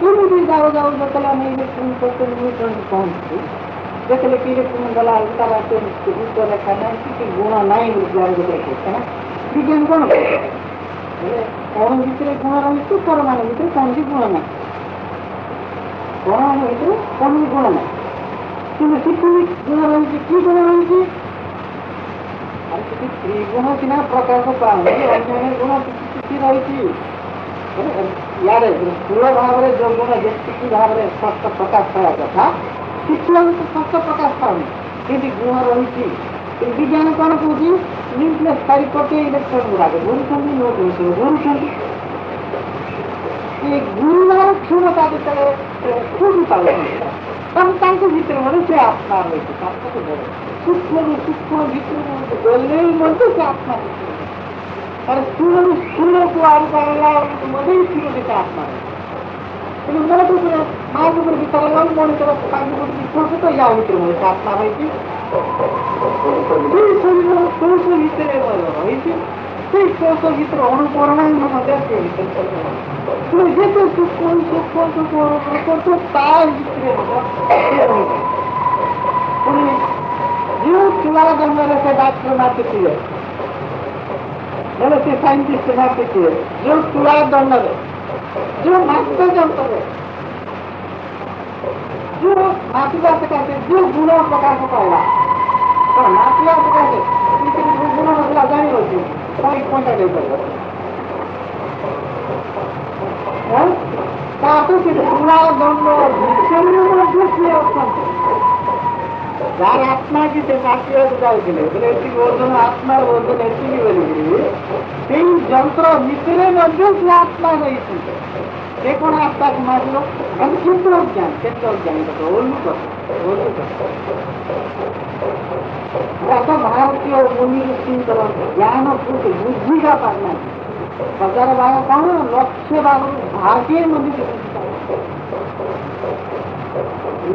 ଏମିତି ଯାଉ ଯାଉ ଯେତେବେଳେ ଆମେ ଇଲେକ୍ଟ୍ରୋନିକ ପହଞ୍ଚୁଛୁ, ଯେତେବେଳେ କି ଇଲେକ୍ଟ୍ରୋନିକ ଗଲା ତାର ଉଚ୍ଚ ଲେଖା ନାହିଁ କିଛି ଗୁଣ ନାହିଁ ବୋଲି ଗୋଟେ କହୁছে ନା ବିଜ୍ଞାନ କ'ଣ କହୁଛି ଅଣୁ ଭିତରେ ଗୁଣ ରହିଛି, ପରମାଣୁ ଭିତରେ କୌଣସି ଗୁଣ ନାହିଁ, ପରମାଣୁ ଭିତରେ କୌଣସି ଗୁଣ ନାହିଁ, କିନ୍ତୁ ସେଠି ଗୁଣ ରହିଛି। କି ଗୁଣ ରହିଛି? ଆଉ ସେଠି ତ୍ରିଗୁଣ ସିନା ପ୍ରକାଶ ପାଉନି, ଅନ୍ୟାନ୍ୟ ଗୁଣ କିଛି କିଛି ରହିଛି। ଇଆଡ଼େ ସ୍ଥୂଳ ଭାବରେ ଯୋଉ ଗୁଣ ଯେତିକି ଭାବରେ ସ୍ପଷ୍ଟ ପ୍ରକାଶ ପାଇବା କଥା କିଛି ଭାବରେ ସ୍ପଷ୍ଟ ପ୍ରକାଶ ପାଉନି, କିନ୍ତୁ ଗୁଣ ରହିଛି। ବିଜ୍ଞାନ କ'ଣ କହୁଛି? ନ୍ୟୁକ୍ଲିୟସ୍ ଚାରିପଟେ ଇଲେକ୍ଟ୍ରନ ଗୁଡ଼ାକ ଘୁରୁଛନ୍ତି, ନ୍ୟୁକ୍ଲିୟସ୍ ଘୁରୁଛନ୍ତି। ଏ ଗୁରୁବାର କ୍ଷମତା ଯେତେବେଳେ ଖୋଜି ପାଉଛନ୍ତି ତାଙ୍କ ଭିତରେ ମଧ୍ୟ ସେ ଆତ୍ମା ରହିଛି। ତାଙ୍କୁ ସୂକ୍ଷ୍ମରୁ ସୂକ୍ଷ୍ମ ଭିତରକୁ ଗଲେ ମଧ୍ୟ ସେ ଆତ୍ମା ରହିଛି। ତାର ସ୍ଥୂଳରୁ ସ୍ଥୂଳକୁ ଆଡ଼କୁ ଆଣିଲା ବେଳକୁ ମଧ୍ୟ ଥିବ ସେ ଆତ୍ମା ରହିଛି। କିନ୍ତୁ ମୋଟ ଉପରେ ମାସ ଉପରେ ବିଚାର ଗଲେ ମଣିଷର ତାଙ୍କ ଗୋଟେ ବିଶ୍ୱାସ ତ ୟା ଭିତରେ ମଧ୍ୟ ସେ ଆତ୍ମା ରହିଛି। ସେଇ ଶରୀର କୋଷ ଭିତରେ ରହିଛି, ସେଇ କୋଷ ଭିତରେ ଅନୁପରମାଣୁ ମଧ୍ୟ ସେ ଭିତରେ ଯେତେ ସୂକ୍ଷ୍ମ ସୂକ୍ଷ୍ମ ସୂକ୍ଷ୍ମ କରୁଛ ତା ଭିତରେ ରହିଛି। ପୁଣି ଯେଉଁ ଛୁଆ ଜନ୍ମରେ ସେ ଡାକ୍ତର ମାତିଥିବେ, ବୋଲେ ସେ ସାଇଣ୍ଟିଷ୍ଟ ମାତିଥିବେ, ଯେଉଁ ଛୁଆ ଦଣ୍ଡରେ ଯେଉଁ ମାସ ଯନ୍ତ୍ରରେ ଯେଉଁ ମାତିବା ସକାଶେ ଯେଉଁ ଗୁଣ ପ୍ରକାଶ ପାଇଲା, ମାତିବା ସକାଶେ ଗୁଣ ନଥିଲା ଜାଣିଅଛି ପଇସା ଦେଇପାରିବ। ତାକୁ ସେ ପୁରା ଦଣ୍ଡ ଭିତରେ ମଧ୍ୟ ସିଏ ଅଛନ୍ତି। ଯାହାର ଆତ୍ମା କି ସେ ମାତିବାକୁ ଯାଉଥିଲେ ବୋଲେ ଏତିକି ଓଜନ, ଆତ୍ମାର ଓଜନ ଏତିକି ବୋଲିକିରି ସେଇ ଯନ୍ତ୍ର ଭିତରେ ମଧ୍ୟ ସେ ଆତ୍ମା ରହିଛନ୍ତି। ସେ କ'ଣ ଆତ୍ମାକୁ ମାରିବ? ଆମେ କେତେ ଅଜ୍ଞାନ ଓଲୁକ ଭାରତୀୟ ମୁନି ଋଷିଙ୍କର ଜ୍ଞାନକୁ ବୁଝିବା ପାରୁନାହାନ୍ତି। 1000 ଭାଗ କ'ଣ 1,00,000 ଭାଗରୁ ଭାଗେ ମଧ୍ୟ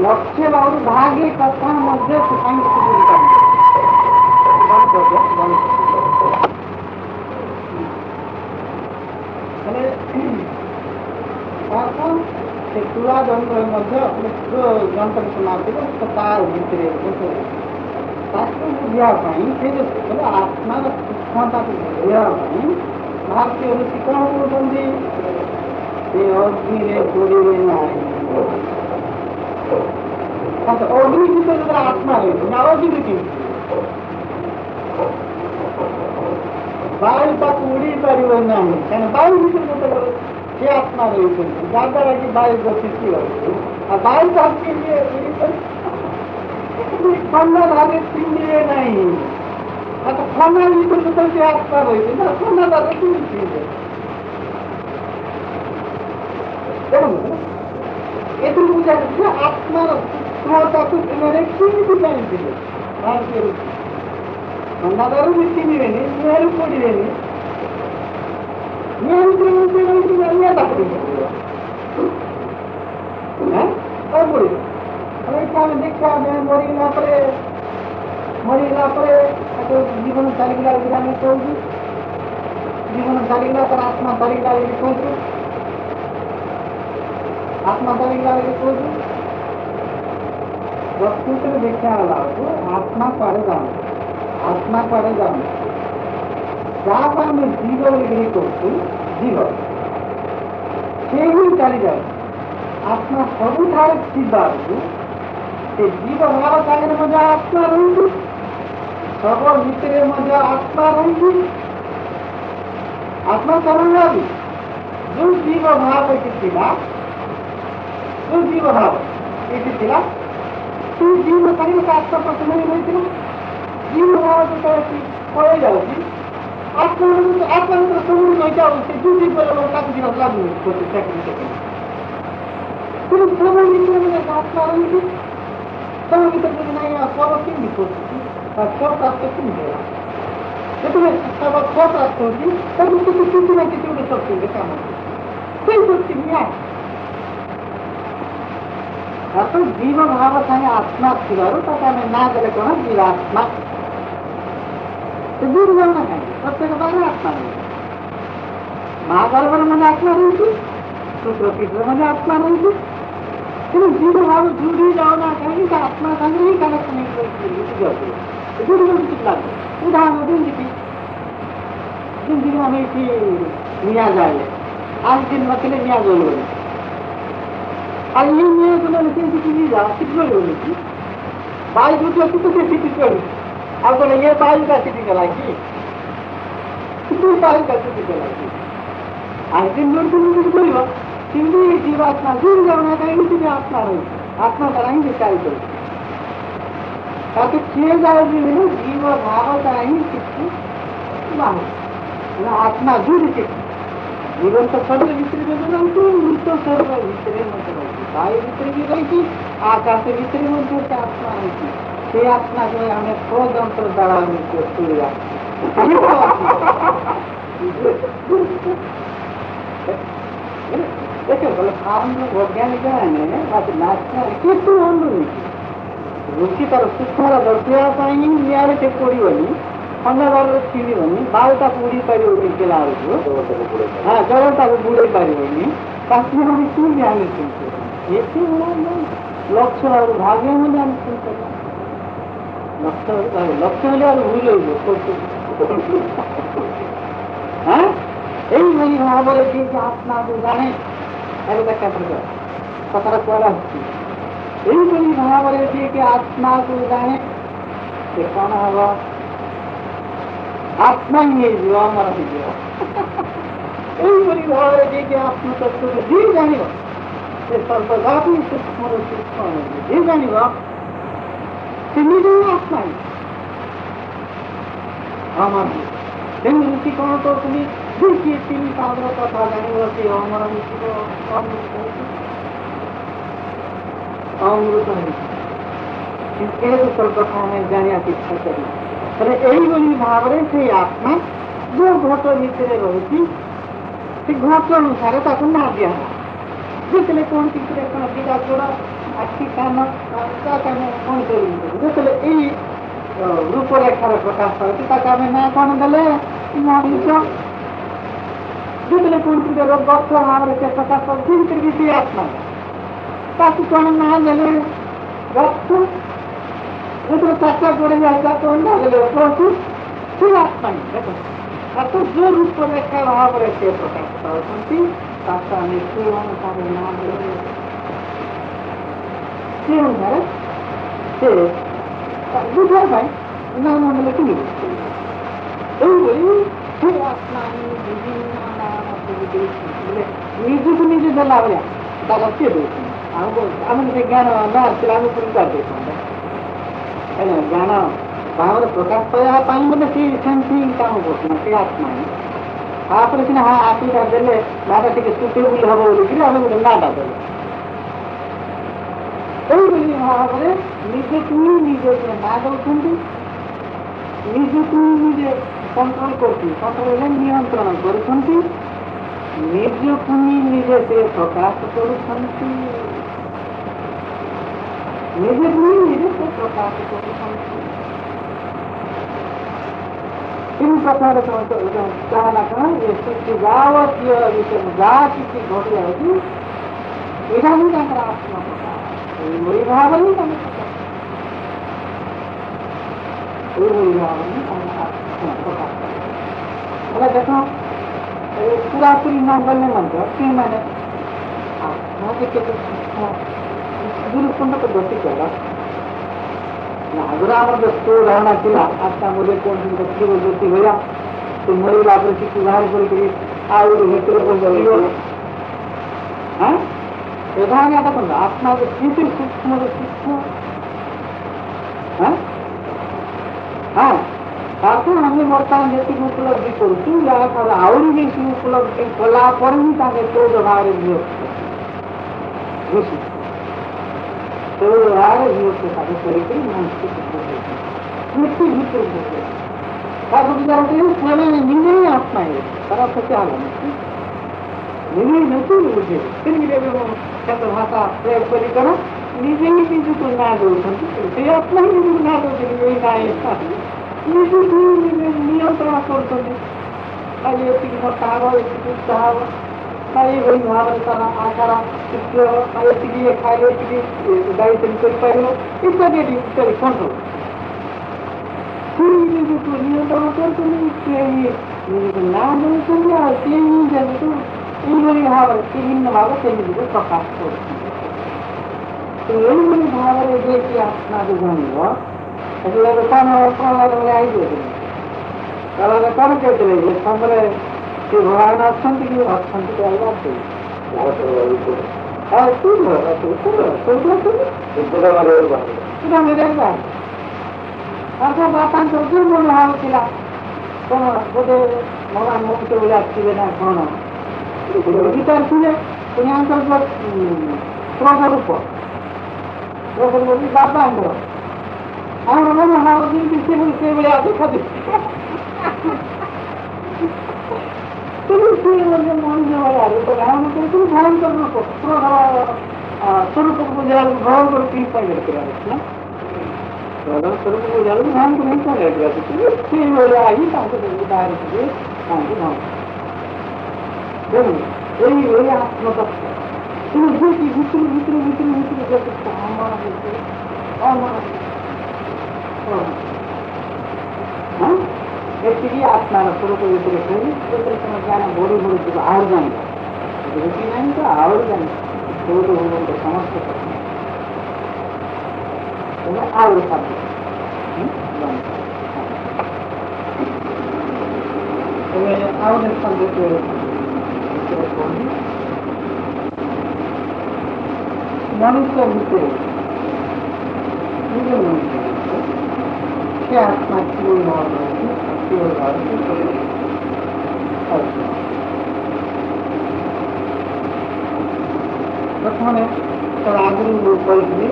ଲକ୍ଷ୍ୟ ଭାଗରୁ ଭାଗେ କଥା ମଧ୍ୟ ସେ କାହିଁକି ବୁଝିପାରନ୍ତି। ସେ ତୁଳା ଯନ୍ତ୍ର ମଧ୍ୟ ଯନ୍ତ୍ର ସମାପ୍ତି ତା ଭିତରେ ତାକୁ ବୁଝିବା ପାଇଁ ସେ ଯେଉଁ ଆତ୍ମାର ସୂକ୍ଷ୍ମତାକୁ ବୁଝିବା ପାଇଁ ଭାରତୀୟ ଋଷି କ'ଣ କହୁଛନ୍ତି? ସେ ଅଗ୍ନିରେ ପଡ଼ିବେ ନାହିଁ। ଅଗ୍ନି ଭିତରେ ଯେତେବେଳେ ଆତ୍ମା ରହିଛି ନା ଅଗ୍ନି କେମିତି ବାୟୁ ତାକୁ ଉଡେଇ ପାରିବ ନାହିଁ, କାରଣ ବାୟୁ ଭିତରେ ଯେତେବେଳେ ସେ ଆତ୍ମା ରହିଛନ୍ତି ଯାହାଦ୍ୱାରା କି ବାୟୁ ଗତିଶୀଳ ଅଛି। ଆଉ ବାୟୁ ତାକୁ ଥଣ୍ଡା ଭାବେ ପିନ୍ଧିବେ ନାହିଁ। ଆଉ ଥଣ୍ଡା ଭିତରେ ଯେତେବେଳେ ସେ ଆତ୍ମା ରହିଛି ନା ଥଣ୍ଡା ଭାବେ କେମିତି ପିନ୍ଧେ? ଏଥିରୁ ବୁଝାଯାଉଛି ଆତ୍ମାର ସୂକ୍ଷ୍ମତାକୁ ସେମାନେ କେମିତି ଜାଣିଥିଲେ? ଭାରତୀୟ ଋଷି ଥଣ୍ଡାଦାରୁ ବି ଚିହ୍ନିବେନି, ନିଆଁରୁ ପଡ଼ିବେନି, ନିଆଁ ଭିତରେ ନିଆଁ ତାକୁ ପଡ଼ିବ। ଆମେ ଦେଖିବା ମରିଗଲା ପରେ ତାକୁ ଜୀବନ ଚାଲିଗଲା ବୋଲି ଆମେ କହୁଛୁ, ଜୀବନ ଚାଲିଗଲା ତାର ଆତ୍ମା ଚାଲିଗଲା ବୋଲି କହୁଛୁ, ଆତ୍ମା ଚାଲିଗଲା ବୋଲି କହୁଛୁ। ପ୍ରକୃତରେ ଦେଖିବା ଗଲା ବେଳକୁ ଆତ୍ମା କୁଆଡ଼େ ଯାଉନି, ଆତ୍ମା କୁଆଡ଼େ ଯାଉନି। ଯାହାକୁ ଆମେ ଜୀବ ବୋଲିକିରି କହୁଛୁ, ଜୀବ ସେ ହିଁ ଚାଲିଯାଉଛି। ଆତ୍ମା ସବୁଠାରେ ଥିବାରୁ ସେ ଜୀବ ଭାବ ସାଙ୍ଗରେ ମଧ୍ୟ ଆତ୍ମା ରହିଛି, ଶବ ଭିତରେ ମଧ୍ୟ ଆତ୍ମା ରହିଛି। ଆତ୍ମା ସବୁବେଳେ ଯେଉଁ ଜୀବ ଭାବ ଏଠି ଥିଲା, ଯେଉଁ ଜୀବ ଭାବ ଏଠି ଥିଲା, ସେ ଜୀବ ସାଙ୍ଗରେ ଆତ୍ମା ପ୍ରଥମେ ରହିଥିଲା। ଜୀବ ଭାବ ଯେତେବେଳେ ପଳେଇ ଯାଉଛି ଆତ୍ମା ଭିତରେ ସବୁଠି ରହିଯାଉ, ସେ ଯେଉଁ ଜୀବ ତାକୁ ଯିବାକୁ ଲାଗୁନି ଚାକିରି ଚାକିରି। କିନ୍ତୁ ସବୁ ଭିତରେ ମାନେ ଆତ୍ମା ରହିଛି, ସବୁ ଭିତରେ ଯଦି ନାହିଁ ଶବ କେମିତି କରୁଛି, ସ୍ୱପ୍ରାପ୍ତ କେମିତି ହେଲା? ଯେତେବେଳେ ଶବ ସ୍ୱପ୍ରାପ୍ତ ହେଉଛି ତାକୁ କିଛି ନା କିଛି ଗୋଟେ ଶକ୍ତି କାମ କରୁଛି। ସେଇ ଶକ୍ତି ନିଆଁ ଅର୍ଥାତ୍ ଜୀବ ଭାବ ସାଙ୍ଗେ ଆତ୍ମା ଥିବାରୁ ତାକୁ ଆମେ ନାଁ ଦେଲେ କ'ଣ ଜୀବାତ୍ମା। ସେ ଦୂର ଯାଉ ନା କାହିଁକି ପ୍ରତ୍ୟେକ ପାଖରେ ଆତ୍ମା ରହିଛି। ମା ଗର୍ଭରେ ମାନେ ଆତ୍ମା ରହିଛି, ଶୁକ୍ରପୀଠରେ ମାନେ ଆତ୍ମା ରହିଛି। କିନ୍ତୁ ଜୀବ ଭାବ ଯୋଉଠି ଯାଉନା କାହିଁକି ତା ଆତ୍ମା ସାଙ୍ଗରେ ହିଁ କନେକ୍ସନ ହେଇକି ରହିଛି। ଯୋଉଠି କିଛି ଲାଗୁ ଉଦାହରଣ ଯେମିତିକି ଆମେ ଏଠି ନିଆଁ ଜାଳିଲେ ଆଠ ଦିନ ନଥିଲେ ନିଆଁ ଜଳିବନି। ଆଉ ଇଏ ନିଆଁ ଜଳିଲେ କେମିତି କିଣି ଯା ସେଠି ଜଳିବନି କି ବାୟୁ ଯୋଉଠି ଅଛି ତ ସେ ସେଠି ଚଳୁଛି। ଆଉ କହିଲେ ଇଏ ବାୟୁଟା ସେଠି ଗଲା କି ବାୟୁଟା ସେଠି ଗଲା କି ଆଠ ଦିନ ଯୋଉଠି କରିବ କିନ୍ତୁ ଜୀବାତ୍ମା ଯୋଉଠି ଯାଉନା କାହିଁକି ସେଠି ଆତ୍ମା ରହିଛି। ଆତ୍ମା ଦ୍ୱାରା ହିଁ ସେ ଚାଲି କରୁଛି। ତାକୁ କିଏ ଯାଉଛି ଜୀବ ଭାବଟା ହିଁ କିଛି ଆତ୍ମା ଯୋଉଠି ସେଠି ଜୀବନ୍ତ ଶରୀର ଭିତରେ ମଧ୍ୟ ରହୁଛି, ମୃତ ଶରୀର ଭିତରେ ମଧ୍ୟ ରହୁଛି, ବାୟୁ ଭିତରେ ବି ରହିଛି, ଆକାଶ ଭିତରେ ମଧ୍ୟ ସେ ଆତ୍ମା ରହିଛି। ସେ ଆତ୍ମାକୁ ଆମେ ସ୍ୱଯନ୍ତ୍ର ଦ୍ୱାରା ଆମେ ଶୁଣିବା ଦେଖ ବୋଲେ ବୈଜ୍ଞାନିକ କିନ୍ତୁ ଅନୁନି ରୁଚି ତାର ସୂକ୍ଷ୍ମର ଦର୍ଶିବା ପାଇଁ ହିଁ ନିଆଁରେ ସେ ପଡ଼ିବନି, ଅନ୍ଧକାରରେ ଛିଡ଼ିବନି, ବାୟୁଟା ପୋଡ଼ି ପାରିବନି ପିଲା ବେଳକୁ, ହଁ ଜଳଟାକୁ ବୁଡ଼େଇ ପାରିବନି। ତାକୁ ଆମେ କେମିତି ଆମେ ଶୁଣିପାରିବା? ଏତେ ଲକ୍ଷ୍ୟ ଆଉ ଭାଗ୍ୟ ବୋଲି ଆମେ ଶୁଣିପାରିବା। ଲକ୍ଷ୍ୟ ହେଲେ ଆଉ ଭୁଲ ହେଇଯିବ। এইভাবে ভাବରେ ଯିଏକି ଆତ୍ମାକୁ ଜାଣେ ଏବେ ଦେଖା କଥାଟା କୁଆଡ଼େ ଆସୁଛି। এইଭଳି ଭାବରେ ଯିଏକି ଆତ୍ମାକୁ ଜାଣେ ସେ କ'ଣ ହବ? ଆତ୍ମା ହିଁ ହେଇଯିବ, ଅମର ହେଇଯିବ। এইଭଳି ଭାବରେ ଯିଏକି ଆତ୍ମତତ୍ତ୍ୱକୁ ଯିଏ ଜାଣିବ ସେ ସର୍ବଦା ବି ସୂକ୍ଷ୍ମରୁ ସୂକ୍ଷ୍ମ ଯିଏ ଜାଣିବ ସେ ନିଜେ ହିଁ ଆତ୍ମା ହିଁ ଅମର। ତେଣୁ ଋଷି କ'ଣ କହୁଛନ୍ତି? ଯିଏ ତିନି ପାଦର କଥା ଜାଣିବ ସେ ଅମର ହେଇଯିବ, ଅମୃତ ହେଇଯିବ। ଏ ସବୁ କଥା ଆମେ ଜାଣିବାକୁ ଇଚ୍ଛା କରିବୁ। ହେଲେ ଏଇଭଳି ଭାବରେ ସେଇ ଆତ୍ମା ଯୋଉ ଘଟ ଭିତରେ ରହୁଛି ସେ ଘଟ ଅନୁସାରେ ତାକୁ ନାଁ ଦିଆହେବ। ଯେତେବେଳେ କ'ଣ କିଛି କ'ଣ ଦିଟା ଗୋଡ଼ ଆଖି କାନ ତାକୁ ଆମେ କ'ଣ କରିବୁ? ଯେତେବେଳେ ଏଇ ରୂପରେଖାରେ ପ୍ରକାଶ ପାଉଛି ତାକୁ ଆମେ ନାଁ କ'ଣ ଦେଲେ? ମଣିଷ। ଯେତେବେଳେ କୌଣସି ଗଛ ଭାବରେ ସେ ପ୍ରକାଶ ପାଉଛି ଭିତରେ ବି ସେ ଆତ୍ମା ତାକୁ କ'ଣ ନାଁ ଦେଲେ? ଗଛ। ଯେତେବେଳେ ଚାରିଟା ଗୋଡ଼ ଯାଏ ତାକୁ ନାଁ ଦେଲେ ପଶୁ। ସେ ଆତ୍ମା ହିଁ ଦେଖ ଅର୍ଥାତ ଯୋଉ ରୂପରେଖା ଭାବରେ ସେ ପ୍ରକାଶ ପାଉଛନ୍ତି ତାକୁ ଆମେ ସେ ଅନୁସାରେ ନାଁ ଦେଲେ। ସେ ଅନୁସାରେ ସେ ବୁଝିବା ପାଇଁ ନାଁ ନ ଦେଲେ କେମିତି? এইভাবে ସେ ଆତ୍ମା ହିଁ ବିଭିନ୍ନ ନାମ ସବୁ ଦେଇଛନ୍ତି। ନିଜକୁ ନିଜେ ଦେଲା ଭଳିଆ ତାର କିଏ ଦେଉଛନ୍ତି? ଆମେ ସେ ଜ୍ଞାନ ନ ଆସିଲେ ଆମେ ପୁଣି କରିଦେଇଥାନ୍ତେ। ଜ୍ଞାନ ଭାବରେ ପ୍ରକାଶ ପାଇବା ପାଇଁ ବୋଲେ ସେ ସେମିତି କାମ କରୁଛନ୍ତି ସେ ଆତ୍ମା ହିଁ। ତାପରେ ସିନା ହଁ ଆତ୍ମୀୟତା ଦେଲେ ନାଟା ଟିକେ ସୁଟେବୁଲ ହବ ବୋଲିକିରି ଆମେ ଗୋଟେ ନାଟା ଦେଲେ। এইଭଳି ଭାବରେ ନିଜକୁ ହିଁ ନିଜେ ନାଁ ଦେଉଛନ୍ତି, ନିଜକୁ ନିଜେ କଣ୍ଟ୍ରୋଲ କରୁଛନ୍ତି, କଣ୍ଟ୍ରୋଲ ହେଲେ ନିୟନ୍ତ୍ରଣ କରୁଛନ୍ତି, ନିଜକୁ ହିଁ ନିଜେ ସେ ପ୍ରକାଶ କରୁଛନ୍ତି, ନିଜକୁ ହିଁ ନିଜେ ସେ ପ୍ରକାଶ କରୁଛନ୍ତି। ତିନି ପ୍ରକାର ଚାହନା କ'ଣ ଏ ସୃଷ୍ଟି ଯାବତୀୟ ଭିତରେ ଯାହା କିଛି ଘଟି ଯାଉଛି ଏଇଟା ହିଁ ତାଙ୍କର ଆତ୍ମ ପ୍ରକାଶ। ଏଇଭଳି ଭାବରେ ହିଁ ତାଙ୍କ ଏଇଭଳି ଭାବରେ ହିଁ ତାଙ୍କର ଆତ୍ମ ପ୍ରକାଶ। ହେଲେ ଦେଖ ପୁରାପୁରି ନ ଗଲେ ମଧ୍ୟ ସେମାନେ ଆତ୍ମା ଯେ କେତେ ସୂକ୍ଷ୍ମ ଗୁରୁକୁଣ୍ଡକୁ ଗତି କଲା। ଆଗରୁ ଆମର ବ୍ୟସ୍ତ ଧାରଣା ଥିଲା ଆତ୍ମା ବୋଲେ କୌଣସି ବ୍ୟକ୍ତିର ଜ୍ୟୋତି ଭଳିଆ ସେ ମରିଲା ପରେ କିଛି ବାହାର କରିକିରି ଆଉ ଗୋଟେ ଭିତରେ ପହଞ୍ଚିବ। ଧାରଣା ଦେଖନ୍ତୁ ଆତ୍ମା କେତେ ସୂକ୍ଷ୍ମରୁ ସୂକ୍ଷ୍ମ। ତାକୁ ଆମେ ବର୍ତ୍ତମାନ ଯେତିକି ଉପଲବ୍ଧି କରୁଛୁ ଯାହାଫଳରେ ଆହୁରି ବେଶୀ ଉପଲବ୍ଧି କଲା ପରେ ହିଁ ତାଙ୍କେ ଚଉଦ ଭାବରେ ବିଭକ୍ତ ଋଷି ଚଉଦ ଭାବରେ ବିଭକ୍ତ ତାକୁ କରିକି ମୃତ୍ୟୁ ଭିତରକୁ ତାକୁ ବିଚାର କରି ସେମାନେ ନିଜେ ହିଁ ଆତ୍ମା ହେବେ। ତାର ସତ୍ୟ ହେଲା ନିଜେ ମୃତ୍ୟୁ ବୁଝେଇବେ। କେମିତି ଏବେ ମୁଁ କେତେ ଭାଷା ପ୍ରୟୋଗ କରି କର ନିଜେ ହିଁ ନିଜକୁ ନାଁ ଦେଉଛନ୍ତି, ସେଇ ଆତ୍ମା ହିଁ ନିଜକୁ ନାଁ ଦେଉଛନ୍ତି, ଏଇ ନାଁ ନିଜକୁ ନିଜେ ନିୟନ୍ତ୍ରଣ କରୁଛନ୍ତି। ଖାଲି ଏତିକି ମୋଟା ହବ, ଏତିକି ଉଚ୍ଚା ହବ, ନା ଏଇଭଳି ଭାବରେ ତାର ଆକାର ସୃଷ୍ଟି ହବ, ନା ଏତିକି ଇଏ ଖାଇଲେ ଏତିକି ଡାଇଟିଂ କରିପାରିବ ଇତ୍ୟାଦି ଇତ୍ୟାଦି କଣ୍ଟ୍ରୋଲ। ସେଇ ନିଜକୁ ନିୟନ୍ତ୍ରଣ କରୁଛନ୍ତି, ସିଏ ନିଜକୁ ନାଁ ଦେଉଛନ୍ତି, ଆଉ ସିଏ ହିଁ ଯେହେତୁ ଏଇଭଳି ଭାବରେ ବିଭିନ୍ନ ଭାବରେ ସେ ନିଜକୁ ପ୍ରକାଶ କରୁଛନ୍ତି। ଏଇଭଳି ଭାବରେ ଯିଏକି ଆତ୍ମାକୁ ଜାଣିବ, ସେତେବେଳେ କଣ ପ୍ରହ୍ଲାଦ ଭଳିଆ ହେଇଯିବ କି? ପ୍ରହ୍ଲାଦ କଣ କହିଥିଲେ ଯେ ସମୟରେ ସେ ଭଗବାନ ଅଛନ୍ତି କି ଅଛନ୍ତି କହିବା ବାପାଙ୍କର ଯୋଉ ମନୋଭାବ ଥିଲା କଣ ବୋଧେ ଭଗବାନ ମୁକ୍ତ ଭଳି ଆସିବେ ନା କଣ ଗୀତାରେ ଥିଲେ, ପୁଣିଙ୍କର କ୍ରୋଧ ରୂପ ବାପାଙ୍କର ଆମର ମନୋଭାବ ଯେମିତି ସେଇଭଳିଆ ଦେଖାଦେବେ। ମଣିଷ ଭଳିଆ ରୂପ ଧାରଣ କରୁଛନ୍ତି, ଭୟଙ୍କର ରୂପ ସ୍ୱରୂପକୁ ବୁଝିବାକୁ ଭୟଙ୍କର କି ପାଇଲେ କରିବା ନା ସ୍ୱରୂପକୁ ବୁଝିବାକୁ ଭୟଙ୍କର ହିଁ ପାଇଲେ ସେଇଭଳିଆ ହିଁ ତାଙ୍କୁ ବାହାରିଯିବେ, ତାଙ୍କୁ ଧନ ଏଇଭଳି ଆତ୍ମତତ୍ଵ। କିନ୍ତୁ ଯିଏକି ଭିତରୁ ଭିତରୁ ଭିତରୁ ଭିତରୁ ଯେତେ ଅମର ଭିତରେ ଅମର ଏତିକି ଆତ୍ମାର ସ୍ୱରୂପ ଭିତରେ କହିଲି, ସେଥିରେ ତମ ଜ୍ଞାନ ବଢ଼ି ବଢ଼ିଯିବ, ଆହୁରି ଜାଣିବ ରୁଚି ନାହିଁ ତ ଆହୁରି ଜାଣିବ ବହୁତ ଭଗବାନଙ୍କ ସମସ୍ତ କଥା ତେଣୁ ଆହୁରି ସାଧ୍ୟ ଏବେ ଆଉ ଦେଖନ୍ତୁ ମଣିଷ ଭିତରେ ନିଜ ମଣିଷ ସେ ଆତ୍ମା କିଭଳି ଭାବରେ କିଭଳି ଭାବରେ ପ୍ରଥମେ ତାର ଆଗରୁ କହିଥିଲି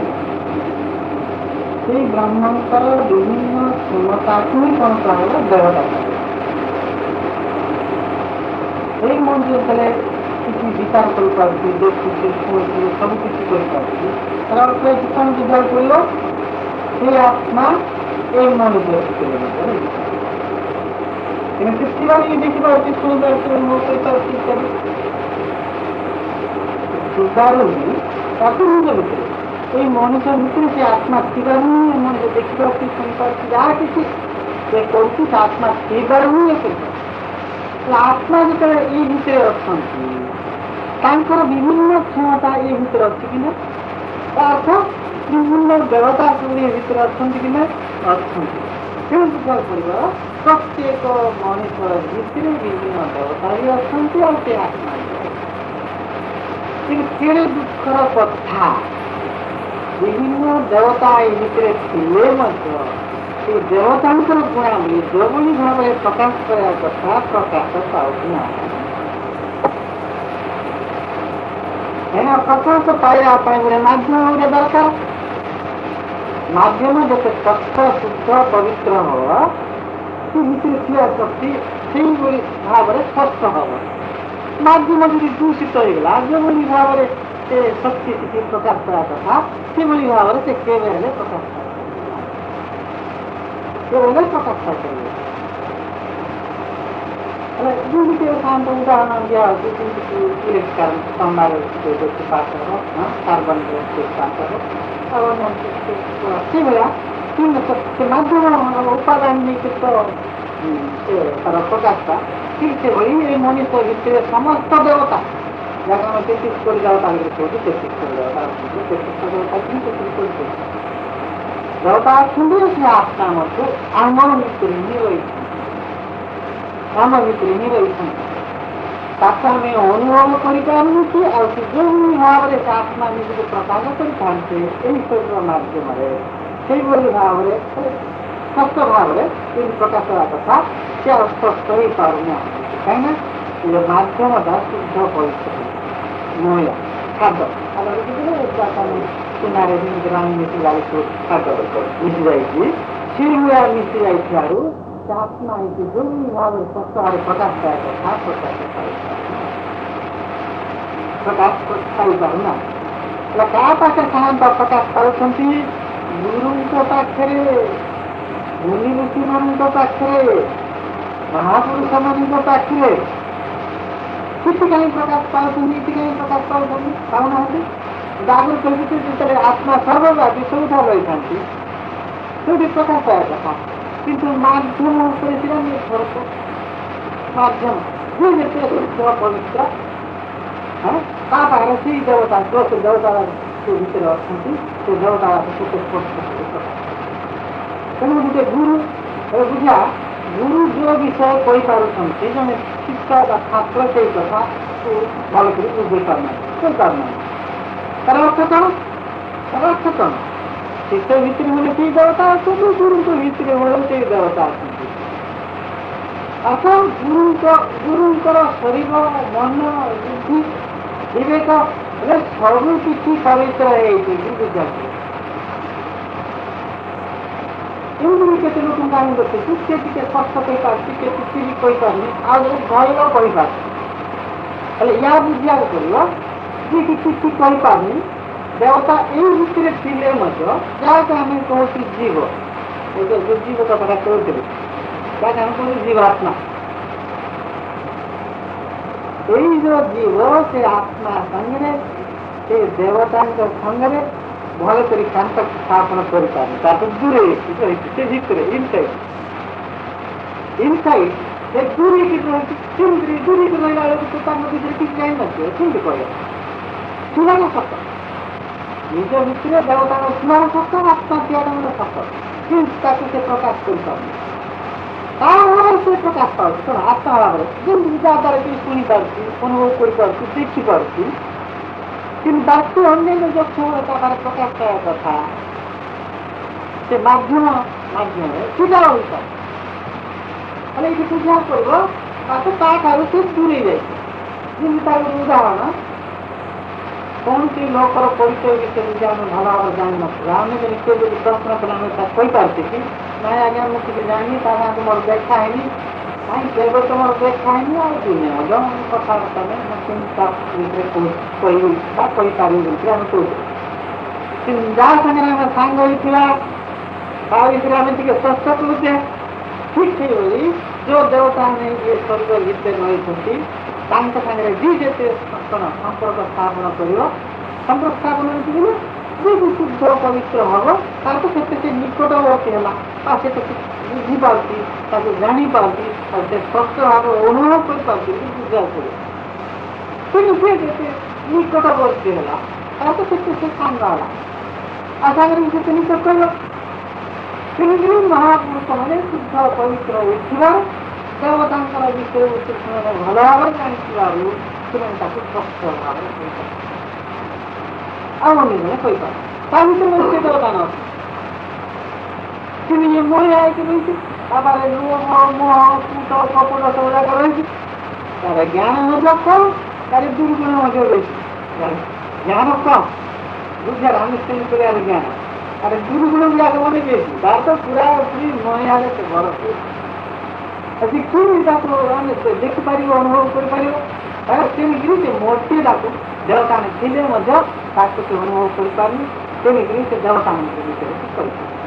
ସେଇ ବ୍ରହ୍ମଙ୍କର ବିଭିନ୍ନ କ୍ଷମତାକୁ ହିଁ କ'ଣ କୁହାଗଲା ଦେବତା। ଏଇ ମଣିଷ ଯେତେବେଳେ କିଛି ବିଚାର କରିପାରୁଛି, ଦେଖୁଛି, ଶୁଣୁଛି, ସବୁ କିଛି କରିପାରୁଛି, ତାର ଅର୍ଥ କ'ଣ ବୁଝିବାକୁ ପଡ଼ିବ ସେ ଆତ୍ମା ଏଇ ମଣିଷ କିନ୍ତୁ ସେଥିପାଇଁ ଦେଖିପାରୁଛି, ଶୁଣିପାରୁଛି, ଅନୁଭବ କରିପାରୁଛି ଇତ୍ୟାଦି ସୁଧାରୁନି ତାକୁ ନିଜ ଭିତରେ ଏଇ ମଣିଷ ଭିତରେ ସେ ଆତ୍ମା ଥିବାରୁ ହିଁ ମଣିଷ ଦେଖିପାରୁଛି, ଶୁଣିପାରୁଛି, ଯାହା କିଛି ସେ କରୁଛି ସେ ଆତ୍ମା ଥିବାରୁ ହିଁ ଏ କରିପାରୁଛି। ଆତ୍ମା ଯେତେବେଳେ ଏଇ ଭିତରେ ଅଛନ୍ତି ତାଙ୍କର ବିଭିନ୍ନ କ୍ଷମତା ଏ ଭିତରେ ଅଛି କି ନା, ତା ଅର୍ଥ ବିଭିନ୍ନ ଦେବତା ସବୁ ଏ ଭିତରେ ଅଛନ୍ତି କି ନା, ଅଛନ୍ତି। ତେଣୁ ବୁଝିବାକୁ ପଡ଼ିବ ପ୍ରତ୍ୟେକ ମଣିଷ ଭିତରେ ବିଭିନ୍ନ ଦେବତା ବି ଅଛନ୍ତି ଆଉ ସେ ଆତ୍ମା ବି ଅଛନ୍ତି। କିନ୍ତୁ କେଡ଼େ ଦୁଃଖର କଥା, ବିଭିନ୍ନ ଦେବତା ଏ ଭିତରେ ଥିଲେ ମଧ୍ୟ ସେ ଦେବତାଙ୍କର ଗୁଣାବଳୀ ଯେଉଁଭଳି ଭାବରେ ପ୍ରକାଶ କରିବା କଥା ପ୍ରକାଶ ପାଉନାହିଁ। ଏହା ପ୍ରକାଶ ପାଇବା ପାଇଁ ଗୋଟେ ମାଧ୍ୟମ ଗୋଟେ ଦରକାର। ମାଧ୍ୟମ ଯେତେ ସ୍ୱଚ୍ଛ ଶୁଦ୍ଧ ପବିତ୍ର ହବ ସେ ଭିତରେ ଥିବା ଶକ୍ତି ସେଇଭଳି ଭାବରେ ସ୍ପଷ୍ଟ ହବ। ମାଧ୍ୟମ ଯଦି ଦୂଷିତ ହେଇଗଲା, ଯେଉଁଭଳି ଭାବରେ ସେ ଶକ୍ତି ସେଠି ପ୍ରକାଶ କରିବା କଥା ସେଭଳି ଭାବରେ ସେ କେବେ ହେଲେ ପ୍ରକାଶ କେବେ ପ୍ରକାଶ ପାଇପାରିବେ। ହେଲେ ଯେମିତି ସାଧାରଣତଃ ଉଦାହରଣ ଦିଆହେଉଛି, ଯେମିତିକି ଇଲେକ୍ଟ୍ରିକାଲ ତମ୍ବାରେ ପାସ ହେବ, କାର୍ବନ ପାସ ହେବ, ଆଉ ସେଇଭଳିଆ ସେ ମାଧ୍ୟମ ଉପାଦାନ ନେଇକି ତ ସେ ତାର ପ୍ରକାଶଟା ଠିକ୍ ସେଭଳି ଏଇ ମଣିଷ ଭିତରେ ସମସ୍ତ ଦେବତା ଯାହାକୁ ଆମେ 33 କୋଟି ଦେବତା ଭିତରେ କହୁଛୁ, 33 କୋଟି ଦେବତା ଅଛନ୍ତି, 33 ଦେବତା କିନ୍ତୁ 33 କୋଟି ଦେବତା ଅଛନ୍ତି। ସେ ଆତ୍ମା ମଧ୍ୟ ଆମ ଭିତରେ ହିଁ ରହିଛନ୍ତି, ଆମ ଭିତରେ ହିଁ ରହିଛନ୍ତି। ତାକୁ ଆମେ ଅନୁଭବ କରିପାରୁନୁ କି, ଆଉ ସେ ଯେଉଁଭଳି ଭାବରେ ସେ ଆତ୍ମା ନିଜକୁ ପ୍ରକାଶ କରିଥାନ୍ତି ଏହି ଶରୀର ମାଧ୍ୟମରେ ସେଇଭଳି ଭାବରେ ସ୍ପଷ୍ଟ ଭାବରେ ଯେମିତି ପ୍ରକାଶ ହେବା କଥା ସେ ଆଉ ସ୍ପଷ୍ଟ ହେଇପାରୁନାହାନ୍ତି। କାହିଁକିନା ଏ ମାଧ୍ୟମଟା ଶୁଦ୍ଧ ପବିତ୍ର ମହିଳା ଖାଦ୍ୟ ସୁନାରେ ଯେମିତି ରାଣୀ ମିଶି ଯାଇଛି, ଖାଦ୍ୟ ମିଶିଯାଇଛି, ସେଇଭଳିଆ ମିଶି ଯାଇଥିବାରୁ ସେ ଆତ୍ମା ହେଇକି ଯେଉଁଭଳି ଭାବରେ ସ୍ପଷ୍ଟ ଭାବରେ ପ୍ରକାଶ ପାଇବା କଥା ପ୍ରକାଶ ପାଇପାରୁନା। ହେଲେ କାହା ପାଖରେ ସାଧାରଣତଃ ପ୍ରକାଶ ପାଉଛନ୍ତି? ଗୁରୁଙ୍କ ପାଖରେ, ମୁନି ଋଷିମାନଙ୍କ ପାଖରେ, ମହାପୁରୁଷମାନଙ୍କ ପାଖରେ। କିଛି କାହିଁ ପ୍ରକାଶ ପାଉଛନ୍ତି, ଏଠି କାହିଁ ପ୍ରକାଶ ପାଉଛନ୍ତି? ପାଉନାହାନ୍ତି। ଜାଗୃତ ହେଉଛି ଯେତେବେଳେ ଆତ୍ମା ସର୍ବବ୍ୟାପୀ ସବୁଠାରେ ରହିଥାନ୍ତି, ସେଠି ପ୍ରକାଶ ପାଇବା କଥା। କିନ୍ତୁ ମାଧ୍ୟମ ଉପରେ ସେଟା ନିର୍ଭର କରେ। ମାଧ୍ୟମ ଯିଏ ଯେତେ ଶୁଦ୍ଧ ପବିତ୍ର, ତା ପାଖରେ ସେଇ ଦେବତା, ସେ ଦେବତା ଭିତରେ ଅଛନ୍ତି, ସେ ଦେବତା ସେତେ ସ୍ପଷ୍ଟ। ତେଣୁ ଗୋଟେ ଗୁରୁ ବୁଝା, ଗୁରୁ ଯୋଉ ବିଷୟ କହିପାରୁଛନ୍ତି, ଜଣେ ଶିକ୍ଷା ବା ଛାତ୍ର ସେଇ କଥାକୁ ଭଲ କରି ବୁଝେଇ ପାରୁନାହାନ୍ତି, କହିପାରୁନାହାନ୍ତି। ତାର ଅର୍ଥ କ'ଣ? ତାର ଅର୍ଥ କ'ଣ? ଶିଷ ଭିତରେ ବୋଲେ ସେଇ ଦେବତା ଅଛନ୍ତି, ଗୁରୁଙ୍କ ଭିତରେ ବୋଲେ ସେଇ ଦେବତା ଅଛନ୍ତି। ଅର୍ଥାତ୍ ଗୁରୁଙ୍କର ଶରୀର, ମନ, ବୁଦ୍ଧି, ବିବେକ ସବୁ କିଛି ପବିତ୍ର ହେଇଛି। ବୁଝାନ୍ତୁ, ଏମିତି କେତେ ଲୋକଙ୍କୁ ଆମେ ଦେଖିଛୁ, ସେ ଟିକେ ସ୍ପଷ୍ଟ କହିପାରୁଛି, ସେ କିଛି ବି କହିପାରୁନି, ଆଉ ଭଲ କହିପାରୁଛି। ହେଲେ ୟା ବୁଝିବାକୁ ପଡ଼ିବ, ଯିଏ କିଛି କହିପାରୁନି, ଦେବତା ଏଇ ଭିତରେ ଥିଲେ ମଧ୍ୟ, ଯାହାକୁ ଆମେ କହୁଛୁ ଜୀବ, ଯୋଉ ଜୀବ କଥାଟା କହୁଥିଲେ, ଯାହାକୁ ଆମେ କହୁଛୁ ଜୀବାତ୍ମା। ଏଇ ଯୋଉ ଜୀବ, ସେ ଆତ୍ମା ସାଙ୍ଗରେ, ସେ ଦେବତାଙ୍କ ସାଙ୍ଗରେ ଭଲ କରି କାନ୍ତ ସ୍ଥାପନ କରିପାରୁନି। ତାକୁ ଦୂରେଇକି ରହିଛି, ସେ ଭିତରେ ଇନସାଇଡ୍ ସେ ଦୂରେଇକି ରହିଛି। ସେମିତି ଦୂରେଇକି ରହିଲା ବେଳକୁ ତାଙ୍କ ଭିତରେ କିଛି ଯାଇନଥିବ, କେମିତି କହିବ? ଶୁଣାଣ ସତ, ନିଜ ଭିତରେ ଦେବତାଙ୍କ ଶୁଣାଣ ସତ, ଆତ୍ମା ତିଆର ସତ, କିନ୍ତୁ ତାକୁ ସେ ପ୍ରକାଶ କରିପାରୁନି। ତା ଭାବରେ ସେ ପ୍ରକାଶ ପାଉଛି। ଶୁଣ, ଆତ୍ମା ଭାବରେ ଯେମିତି ଯାହା ଦ୍ୱାରା କି ଶୁଣିପାରୁଛି, ଅନୁଭବ କରିପାରୁଛି, ଦେଖିପାରୁଛି, କିନ୍ତୁ ବାକି ଅନ୍ୟାନ୍ୟ ଯୋଉ କ୍ଷମତା ତା ଦ୍ୱାରା ପ୍ରକାଶ ପାଇବା କଥା, ସେ ମାଧ୍ୟମରେ ସେଟା ହୋଇଥାଏ। ହେଲେ ଏଇଠି ବୁଝିବାକୁ ପଡ଼ିବ, ତାକୁ ତାଠାରୁ ସେ ଦୂରେଇ ଯାଇଛି। ଯେମିତି ତାର ଗୋଟେ ଉଦାହରଣ, କୌଣସି ଲୋକର ପରିଚୟ ବିଷୟରେ ଯଦି ଆମେ ଭଲ ଭାବରେ ଜାଣିନଥିବା, ଆମେ ଯଦି କିଏ ଯଦି ପ୍ରଶ୍ନ କଲେ ଆମେ ତାକୁ କହିପାରୁଛେ କି ନାଇଁ ଆଜ୍ଞା ମୁଁ କିଛି ଜାଣିନି, ତା ସାଙ୍ଗେ ମୋର ଦେଖା ହେଇନି, କାହିଁ କେବେ ତ ମୋର ଦେଖା ହେଇନି, ଆଉ ଦୁନିଆ ମଧ୍ୟ କଥାବାର୍ତ୍ତା ନାହିଁ, ମୁଁ କେମିତି ତା ଭିତରେ କହିବି ବା କହିପାରିବି ବୋଲି ଆମେ କହୁଛେ। କିନ୍ତୁ ଯାହା ସାଙ୍ଗରେ ଆମେ ସାଙ୍ଗ ହେଇଥିବା, ତା ଭିତରେ ଆମେ ଟିକେ ସ୍ପଷ୍ଟ କହୁଛେ। ଠିକ୍ ସେଇଭଳି ଯୋଉ ଦେବତା ଆମେ ଏ ଶରୀର ଭିତରେ ରହିଛନ୍ତି, ତାଙ୍କ ସାଙ୍ଗରେ ଯିଏ ଯେତେ ସମ୍ପର୍କ ସ୍ଥାପନ କରିବ, ସମ୍ପର୍କ ସ୍ଥାପନ ହେଇଥିଲେ ଯିଏ ବି ଶୁଦ୍ଧ ପବିତ୍ର ହବ, ତାକୁ ସେତେ ସେ ନିକଟବର୍ତ୍ତୀ ହେଲା, ବା ସେତେ ବୁଝିପାରୁଛି, ତାକୁ ଜାଣିପାରୁଛି, ଆଉ ସେ ସ୍ପଷ୍ଟ ଭାବରେ ଅନୁଭବ କରିପାରୁଛି, ବୁଝିବାକୁ ପଡ଼ିବ। କିନ୍ତୁ ସିଏ ଯେତେ ନିକଟବର୍ତ୍ତୀ ହେଲା, ତାକୁ ସେତେ ସେ ସାଙ୍ଗ ହେଲା, ଆଉ ସାଙ୍ଗରେ ସେତେ ନିକଟ କହିବ। ତେଣୁକରି ମହାପୁରୁଷମାନେ ଶୁଦ୍ଧ ପବିତ୍ର ହୋଇଥିବାରୁ, ଦେବତାଙ୍କର ବିଷୟବସ୍ତୁ ସେମାନେ ଭଲ ଭାବରେ ଜାଣିଥିବାରୁ ସେମାନେ ତାକୁ ସ୍ପଷ୍ଟ ଭାବରେ କହିପାରେ, ଆଉ ଅନ୍ୟ ଜଣେ କହିପାରେ। ତା ଭିତରେ ସେ ଦେବତା ନ ଅଛି, ସେ ନିଜେ ମହିଳା ହେଇକି ରହିଛି, ତାପରେ ଲୋଭ, ମୋହ, କୂଟ, କପଟ ସବୁ ଯାକ ରହିଛି। ତାର ଜ୍ଞାନ ମଧ୍ୟ କମ୍, ତାର ଦୁର୍ଗୁଣ ମଧ୍ୟ ରହିଛି। ଜ୍ଞାନ କମ୍, ବୁଝିବାର ଆଣ୍ଡରଷ୍ଟାଣ୍ଡିଂ କରିବାର ଜ୍ଞାନ, ଆରେ ଦୁର୍ଗୁଣ ଗୁଡ଼ାକ ମାନେ ବେଶୀ। ତାର ତ ପୁରା ପୁରୀ ମହିଳାରେ ସେ ଭରପୁର। ଆଜି କେମିତି ତାକୁ ଆମେ ଦେଖିପାରିବ, ଅନୁଭବ କରିପାରିବ? ତେଣିକିରି ସେ ମୂର୍ତ୍ତିଟାକୁ ଦେବତାମାନେ ଥିଲେ ମଧ୍ୟ ତାକୁ ସେ ଅନୁଭବ କରିପାରୁନି। ତେଣିକିରି ସେ ଦେବତାମାନଙ୍କ ବିଷୟରେ ସେ କରିପାରୁନି।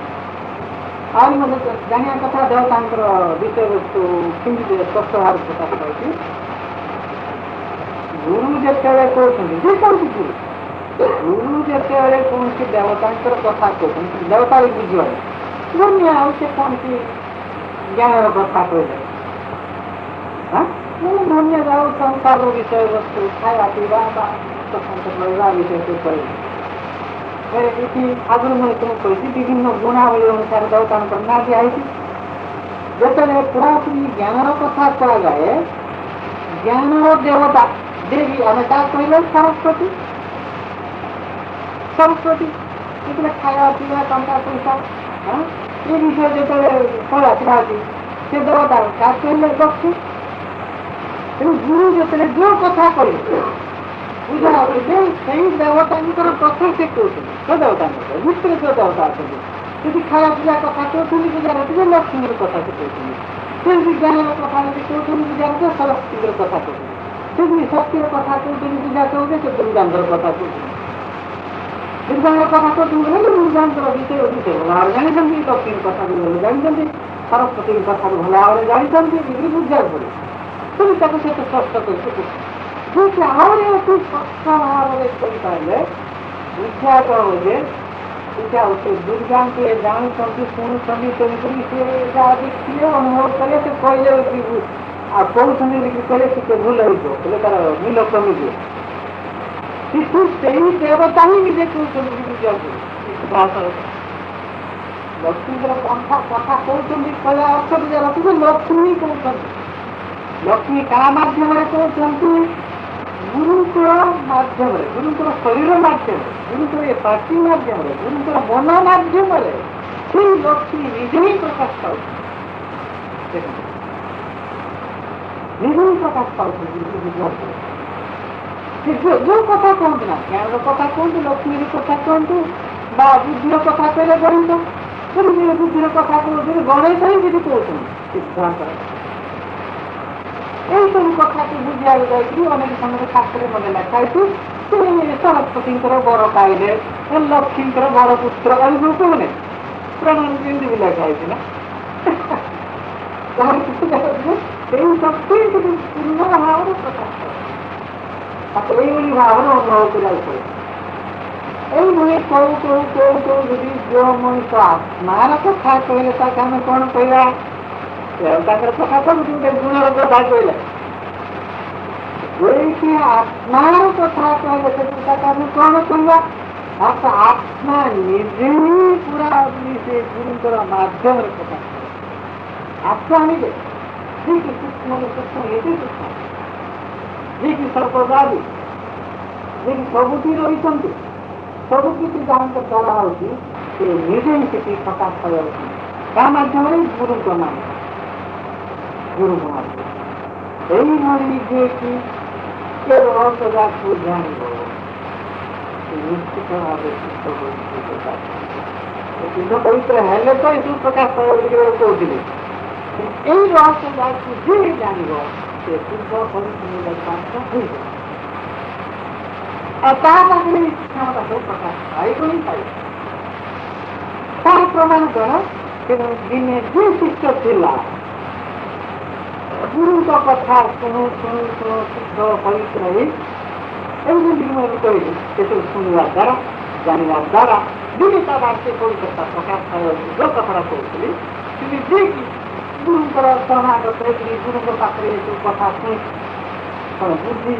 ଆହୁରି ମଧ୍ୟ ଜାଣିବା କଥା, ଦେବତାଙ୍କର ବିଷୟବସ୍ତୁ କେମିତି ସ୍ପଷ୍ଟ ଭାବରେ ପ୍ରକାଶ ପାଉଛି। ଗୁରୁ ଯେତେବେଳେ କହୁଛନ୍ତି, ଯେ କୌଣସି ଗୁରୁ ଯେତେବେଳେ କୌଣସି ଦେବତାଙ୍କର କଥା କହୁଛନ୍ତି, ଦେବତା ବି ବୁଝିବାନି ଦୁନିଆ ଆଉ ସେ କୌଣସି ଜ୍ଞାନର କଥା କହିଲେ, ଦୁନିଆ ଯାଉ ସଂସାରର ବିଷୟବସ୍ତୁ, ଖାଇବା ପିଇବା ବା ରହିବା ବିଷୟ କହିଲେ। ଏଠି ଆଗରୁ ମୁଁ ତୁମକୁ କହିଛି, ବିଭିନ୍ନ ଗୁଣାବଳୀ ଅନୁସାରେ ଦେବତାଙ୍କର ନାଁ ଦିଆହେଇଛି। ଯେତେବେଳେ ପୁରାପୁରି ଜ୍ଞାନର କଥା କୁହାଯାଏ, ଜ୍ଞାନର ଦେବତା ଦେବୀ ଆମେ ତାହା କହିଲେ ସରସ୍ୱତୀ। ଯେତେବେଳେ ଖାଇବା ପିଇବା, ଟଙ୍କା ପଇସା, ଏ ବିଷୟ ଯେତେବେଳେ କୁହାଯାଉଛି, ସେ ଦେବତା ତାହା କହିଲେ ଲକ୍ଷ୍ମୀ। ତେଣୁ ଗୁରୁ ଯେତେବେଳେ ଯୋଉ କଥା କହିଲେ ପୂଜା କରିବେ, ସେଇ ଦେବତାଙ୍କର କଥା ସେ କହୁଛନ୍ତି। ସେ ଦେବତାଙ୍କର ଭିତରେ ଯୋଉ ଦେବତା ଅଛନ୍ତି, ଯଦି ଖାଇବା ପିଇବା କଥା କହୁଛନ୍ତି, ପୂଜା ରଖିବେ ଲକ୍ଷ୍ମୀଙ୍କର କଥା ସେ କହୁଛନ୍ତି। ସେମିତି ଜ୍ଞାନର କଥା ଯଦି କହୁଛନ୍ତି, ପୂଜା ରଖିବେ ସରସ୍ୱତୀଙ୍କର କଥା କହୁଛନ୍ତି। ସେମିତି ଶକ୍ତିର କଥା କହୁଛନ୍ତି, ପୂଜା କହୁଛନ୍ତି, ସେ ଦୁର୍ଗାଙ୍କର କଥା କହୁଛନ୍ତି। ଦୁର୍ଗାଙ୍କର କଥା କହୁଛନ୍ତି ହେଲେ ଦୁର୍ଗାଙ୍କର ବିଷୟ ଭଲ ଭାବରେ ଜାଣିଛନ୍ତି, ଲକ୍ଷ୍ମୀଙ୍କ କଥାକୁ ଭଲ ଜାଣିଛନ୍ତି, ସରସ୍ୱତୀଙ୍କ କଥାକୁ ଭଲ ଭାବରେ ଜାଣିଛନ୍ତି, ଏମିତି ବୁଝିବାକୁ ପଡ଼ିବ। ତେଣୁ ତାକୁ ସେ ଏତେ ସ୍ପଷ୍ଟ କରିକି ଯଦି ଆହୁରି ଅତି ସ୍ପଷ୍ଟ ଭାବରେ କହିପାରିଲେ ବୁଝିବା କ'ଣ ଯେ ସେ ଦୁର୍ଗାଙ୍କୁ ଏ ଜାଣୁଛନ୍ତି, ଶୁଣୁଛନ୍ତି, ତେଣୁକରି ସେ ଯାହା ଦେଖିଲେ ଅନୁଭବ କଲେ ସେ କହିଲେ ଆଉ କହୁଛନ୍ତି ବୋଲିକି କହିଲେ ଟିକେ ଭୁଲ ହେଇଯିବ, ହେଲେ ତାର ମିଲ କମିଯିବ। କିନ୍ତୁ ସେଇ ଦେବତା ହିଁ ନିଜେ କହୁଛନ୍ତି ବୁଝିବାକୁ ଲକ୍ଷ୍ମୀଙ୍କର କଥା କହୁଛନ୍ତି କହିବା ଅର୍ଥ ବୁଝା ଲକ୍ଷ୍ମୀ ଲକ୍ଷ୍ମୀ କହୁଛନ୍ତି। ଲକ୍ଷ୍ମୀ କାହା ମାଧ୍ୟମରେ କହୁଛନ୍ତି? ଗୁରୁଙ୍କର ମାଧ୍ୟମରେ, ଗୁରୁଙ୍କର ଶରୀର ମାଧ୍ୟମରେ, ଗୁରୁଙ୍କର ଏ ପାଟି ମାଧ୍ୟମରେ, ଗୁରୁଙ୍କର ମନ ମାଧ୍ୟମରେ ସେଇ ଲକ୍ଷ୍ମୀ ନିଜେ ହିଁ ପ୍ରକାଶ ପାଉଛନ୍ତି। ନିଜେ ହିଁ ପ୍ରକାଶ ପାଉଛନ୍ତି। ଯୋଉ କଥା କୁହନ୍ତୁ ନା, ଜ୍ଞାନର କଥା କୁହନ୍ତୁ, ଲକ୍ଷ୍ମୀର କଥା କୁହନ୍ତୁ, ବା ବୁଦ୍ଧିର କଥା କହିଲେ ଗଣିତ, ସେମିତି ବୁଦ୍ଧିର କଥା କହୁଛନ୍ତି, ଗଣେଶ ହିଁ କିଛି କହୁଛନ୍ତି ସିଦ୍ଧାନ୍ତ। ଏଇସବୁ କଥାକୁ ବୁଝିବାକୁ ଯାଇକି ଅନେକ ସମୟରେ ଶାସ୍ତ୍ରରେ ମନେ ଲେଖା ହେଇଛି ସରସ୍ୱତୀଙ୍କର ବର ପାଇଲେ, ଲକ୍ଷ୍ମୀଙ୍କର ବର ପୁତ୍ର ଏସବୁ କହୁନି ପ୍ରଣାମ ଯେମିତି ବି ଲେଖା ହେଇଛି ନା। ସେଇ ଶକ୍ତି ପୂର୍ଣ୍ଣ ଭାବରେ ପ୍ରକାଶ କରେ। ତାକୁ ଏଇଭଳି ଭାବରେ ଅନୁଭବ କରିବାକୁ ପଡେ। ଏଇଭଳି କହୁ ଯଦି ଯୋଉ ମଣିଷ ଆତ୍ମାର କଥା କହିଲେ ତାକୁ ଆମେ କ'ଣ କହିବା? ତାଙ୍କର କଥା କରୁଛି ଗୋଟେ ଗୁଣର କଥା କହିଲେ, ଯୋଉଠି ଆତ୍ମାର କଥା କହିଲେ ସେଠି ତାକୁ ଆମେ କ'ଣ କରିବା? ଆତ୍ମା ନିଜେ ହିଁ ପୁରା ସେ ଗୁରୁଙ୍କର ମାଧ୍ୟମରେ ପ୍ରକାଶ କରେ। ଆତ୍ମା ନିଜେ ଯିଏକି ସୂକ୍ଷ୍ମରୁ ସୂକ୍ଷ୍ମ ଏଠି ସୂକ୍ଷ୍ମ, ଯିଏକି ସର୍ବବ୍ୟାପୀ, ଯିଏକି ସବୁଠି ରହିଛନ୍ତି, ସବୁ କିଛି ଯାହାଙ୍କ ଦ୍ୱାରା ହେଉଛି ସେ ନିଜେ ହିଁ ସେଠି ପ୍ରକାଶ ପାଇଯାଉଛି। ତା ମାଧ୍ୟମରେ ଗୁରୁଙ୍କ ମାଧ୍ୟମ, ଗୁରୁଙ୍କ ମାଧ୍ୟମ। ଏଇଭଳି ଯିଏକି ସେ ରହସ୍ୟ ଯାକୁ ଜାଣିବ ସେ ନିଶ୍ଚିତ ଭାବେ ଶୁଦ୍ଧ ପବିତ୍ର ହେଲେ ତ ଏସବୁ ପ୍ରକାଶ ପାଇବ ବୋଲି କହୁଥିଲେ। ଏଇ ରହସ୍ୟ ଯାକୁ ଯିଏ ଜାଣିବ ସେ ଶୁଦ୍ଧ ପବିତ୍ର ହୋଇଯିବ। ଆଉ ତା ପାଖରେ କ୍ଷମତା ସବୁ ପ୍ରକାଶ ପାଇବ ହିଁ ପାଇବ। ତାର ପ୍ରମାଣ କ'ଣ? ଦିନେ ଯିଏ ଶିଷ୍ୟ ଥିଲା ଗୁରୁଙ୍କ କଥା ଶୁଣୁ ଶୁଦ୍ଧ ପବିତ୍ର ହେଇ ଏମିତି ମୁଁ ଏବେ କହିଲି ସେସବୁ ଶୁଣିବା ଦ୍ୱାରା ଜାଣିବା ଦ୍ୱାରା ଦିନେ ତା ବାକ୍ୟ ପବିତ୍ରତା ପ୍ରକାଶ ପାଇବାକୁ ଯୋଉ କଥାଟା କହୁଥିଲି କିନ୍ତୁ ଯିଏକି ଗୁରୁଙ୍କର ଶରଣାଗତ ହେଇକି ଗୁରୁଙ୍କ ପାଖରେ ଏସବୁ କଥା ଶୁଣି କ'ଣ ବୁଝି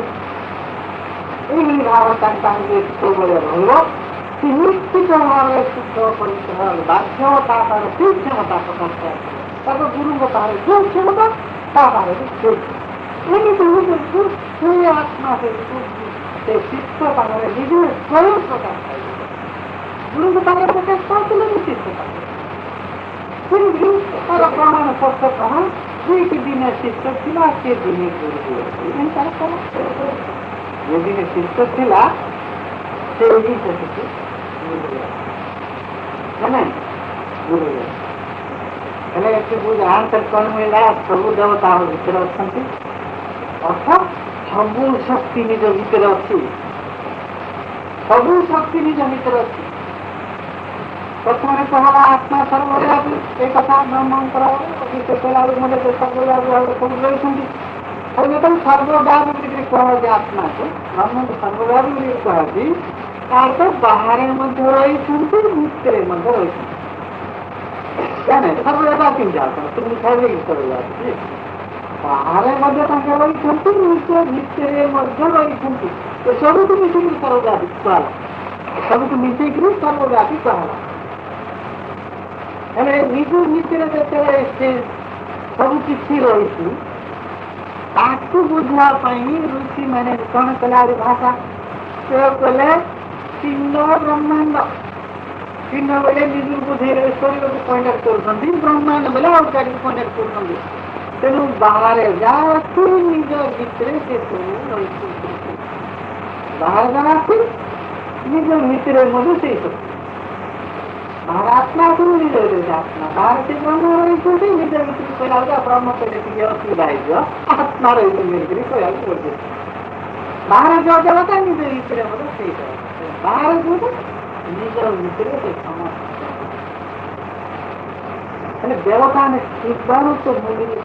ଏଇଭଳି ଭାବରେ ତାଙ୍କୁ ସବୁବେଳେ ରହିବ, ସେ ନିଶ୍ଚିତ ଭାବରେ ଶୁଦ୍ଧ ପବିତ୍ର ହେବାକୁ ବାଧ୍ୟ। ତା ପାଖରେ ସେଇ କ୍ଷମତା ପ୍ରକାଶ ପାଇବ, ତାଙ୍କ ଗୁରୁଙ୍କ ପାଖରେ ଯୋଉ କ୍ଷମତା ତା ପାଖରେ ବି ସେଇ ଏମିତି ସେ ଆତ୍ମା ସେ ଶିଷ୍ୟ ପାଖରେ ନିଜେ ସ୍ୱୟଂ ପ୍ରକାଶ ପାଇବ। ଗୁରୁଙ୍କ ପାଖରେ ପ୍ରକାଶ ପାଉଥିଲେ ବି ଶିଷ୍ୟ ପାଖରେ ତାର ପ୍ରମାଣ ସ୍ପଷ୍ଟ କହ ଯିଏକି ଦିନେ ଶିଷ୍ୟ ଥିଲା ସେ ଦିନେ ଗୁରୁ ହୁଏ। ତାର ଯେ ଦିନେ ଶିଷ୍ୟ ଥିଲା ସେ ହିଁ ସେଠି ନାଇଁ ଗୁରୁ ହୁଏ। ହେଲେ ଏଠି ଆନ୍ସର କ'ଣ ମିଳିଲା? ସବୁ ଦେବତା ଆମ ଭିତରେ ଅଛନ୍ତି, ଅର୍ଥାତ ସବୁ ଶକ୍ତି ନିଜ ଭିତରେ ଅଛି, ସବୁ ଶକ୍ତି ନିଜ ଭିତରେ ଅଛି। ପ୍ରଥମରେ କହିଲା ଆତ୍ମା ସର୍ବବ୍ୟାପୀ, ଏ କଥା ବ୍ରହ୍ମଙ୍କର ବିଷୟ କହିଲା ବେଳକୁ ମତେ ସର୍ବବ୍ୟାପୀ ଭାବରେ ସବୁ ରହିଛନ୍ତି। ଆଉ ଯେତେବେଳେ ସର୍ବବ୍ୟାପୀ ବୋଲିକରି କୁହାଯାଉଛି ଆତ୍ମାକୁ, ବ୍ରହ୍ମକୁ ସର୍ବବ୍ୟାପୀ ବୋଲିକରି କୁହାଯାଉଛି, ତାର ତ ବାହାରେ ମଧ୍ୟ ରହିଛନ୍ତି, ଭିତରେ ମଧ୍ୟ ରହିଛନ୍ତି। ସର୍ବବ୍ୟାପୀ ଯାଉଛନ୍ତି ତୁମକୁ ଖାଇବେ କି ସର୍ବବ୍ୟାପୀ ବାହାରେ ମଧ୍ୟ ତାଙ୍କେ ରହିଛନ୍ତି, ନିଜ ଭିତରେ ମଧ୍ୟ ରହିଛନ୍ତି। ସବୁକୁ ମିଶେଇକିରି ସର୍ବବ୍ୟାପୀ କୁହାହେଲା, ସବୁକୁ ମିଶେଇକିରି ସର୍ବବ୍ୟାପୀ କୁହାହେଲା। ହେଲେ ନିଜ ଭିତରେ ଯେତେବେଳେ ସେ ସବୁ କିଛି ରହିଛି ତାକୁ ବୁଝିବା ପାଇଁ ଋଷି ମାନେ କ'ଣ କଲେ? ଆହୁରି ଭାଷା ପ୍ରୟୋଗ କଲେ ଚିହ୍ନ ବ୍ରହ୍ମାଣ୍ଡ। ଚିହ୍ନ ବୋଲେ ନିଜକୁ ବୁଝେଇଲେ ଶରୀରକୁ ପଏଣ୍ଟ କରୁଛନ୍ତି, ବ୍ରହ୍ମାଣ୍ଡ ବୋଲେ ଆଉ ଚାରିକୁ ପଏଣ୍ଟ କରୁଛନ୍ତି। ତେଣୁ ବାହାରେ ଯାହା ଅଛି ନିଜ ଭିତରେ ସେ ସବୁ ରହିଛି। ବାହାରେ ଯାହା ଅଛି ନିଜ ଭିତରେ ମଧ୍ୟ ସେଇ ସବୁ ବାହାର ଆତ୍ମା ଆସୁ ନିଜ ଭିତରେ ଆତ୍ମା ବାହାରେ ସେ ବ୍ରହ୍ମ ରହିଛନ୍ତି, ନିଜ ଭିତରେ କହିଲା ବେଳକୁ ବ୍ରହ୍ମ କହିଲେ ଟିକେ ଅସୁବିଧା ହେଇଯିବ, ଆତ୍ମା ରହିଛନ୍ତି କହିବାକୁ ପଡୁଛି। ବାହାରେ ଯୋଉ ଦେବତା ନିଜ ଭିତରେ ମଧ୍ୟ ସେଇ ଦେବତା, ବାହାରେ ଯୋଉଟା ନିଜ ଭିତରେ ସେ ସମସ୍ତ ହେଲେ ବ୍ୟବଧାନ ଥିବାରୁ ତ ମୂଳରେ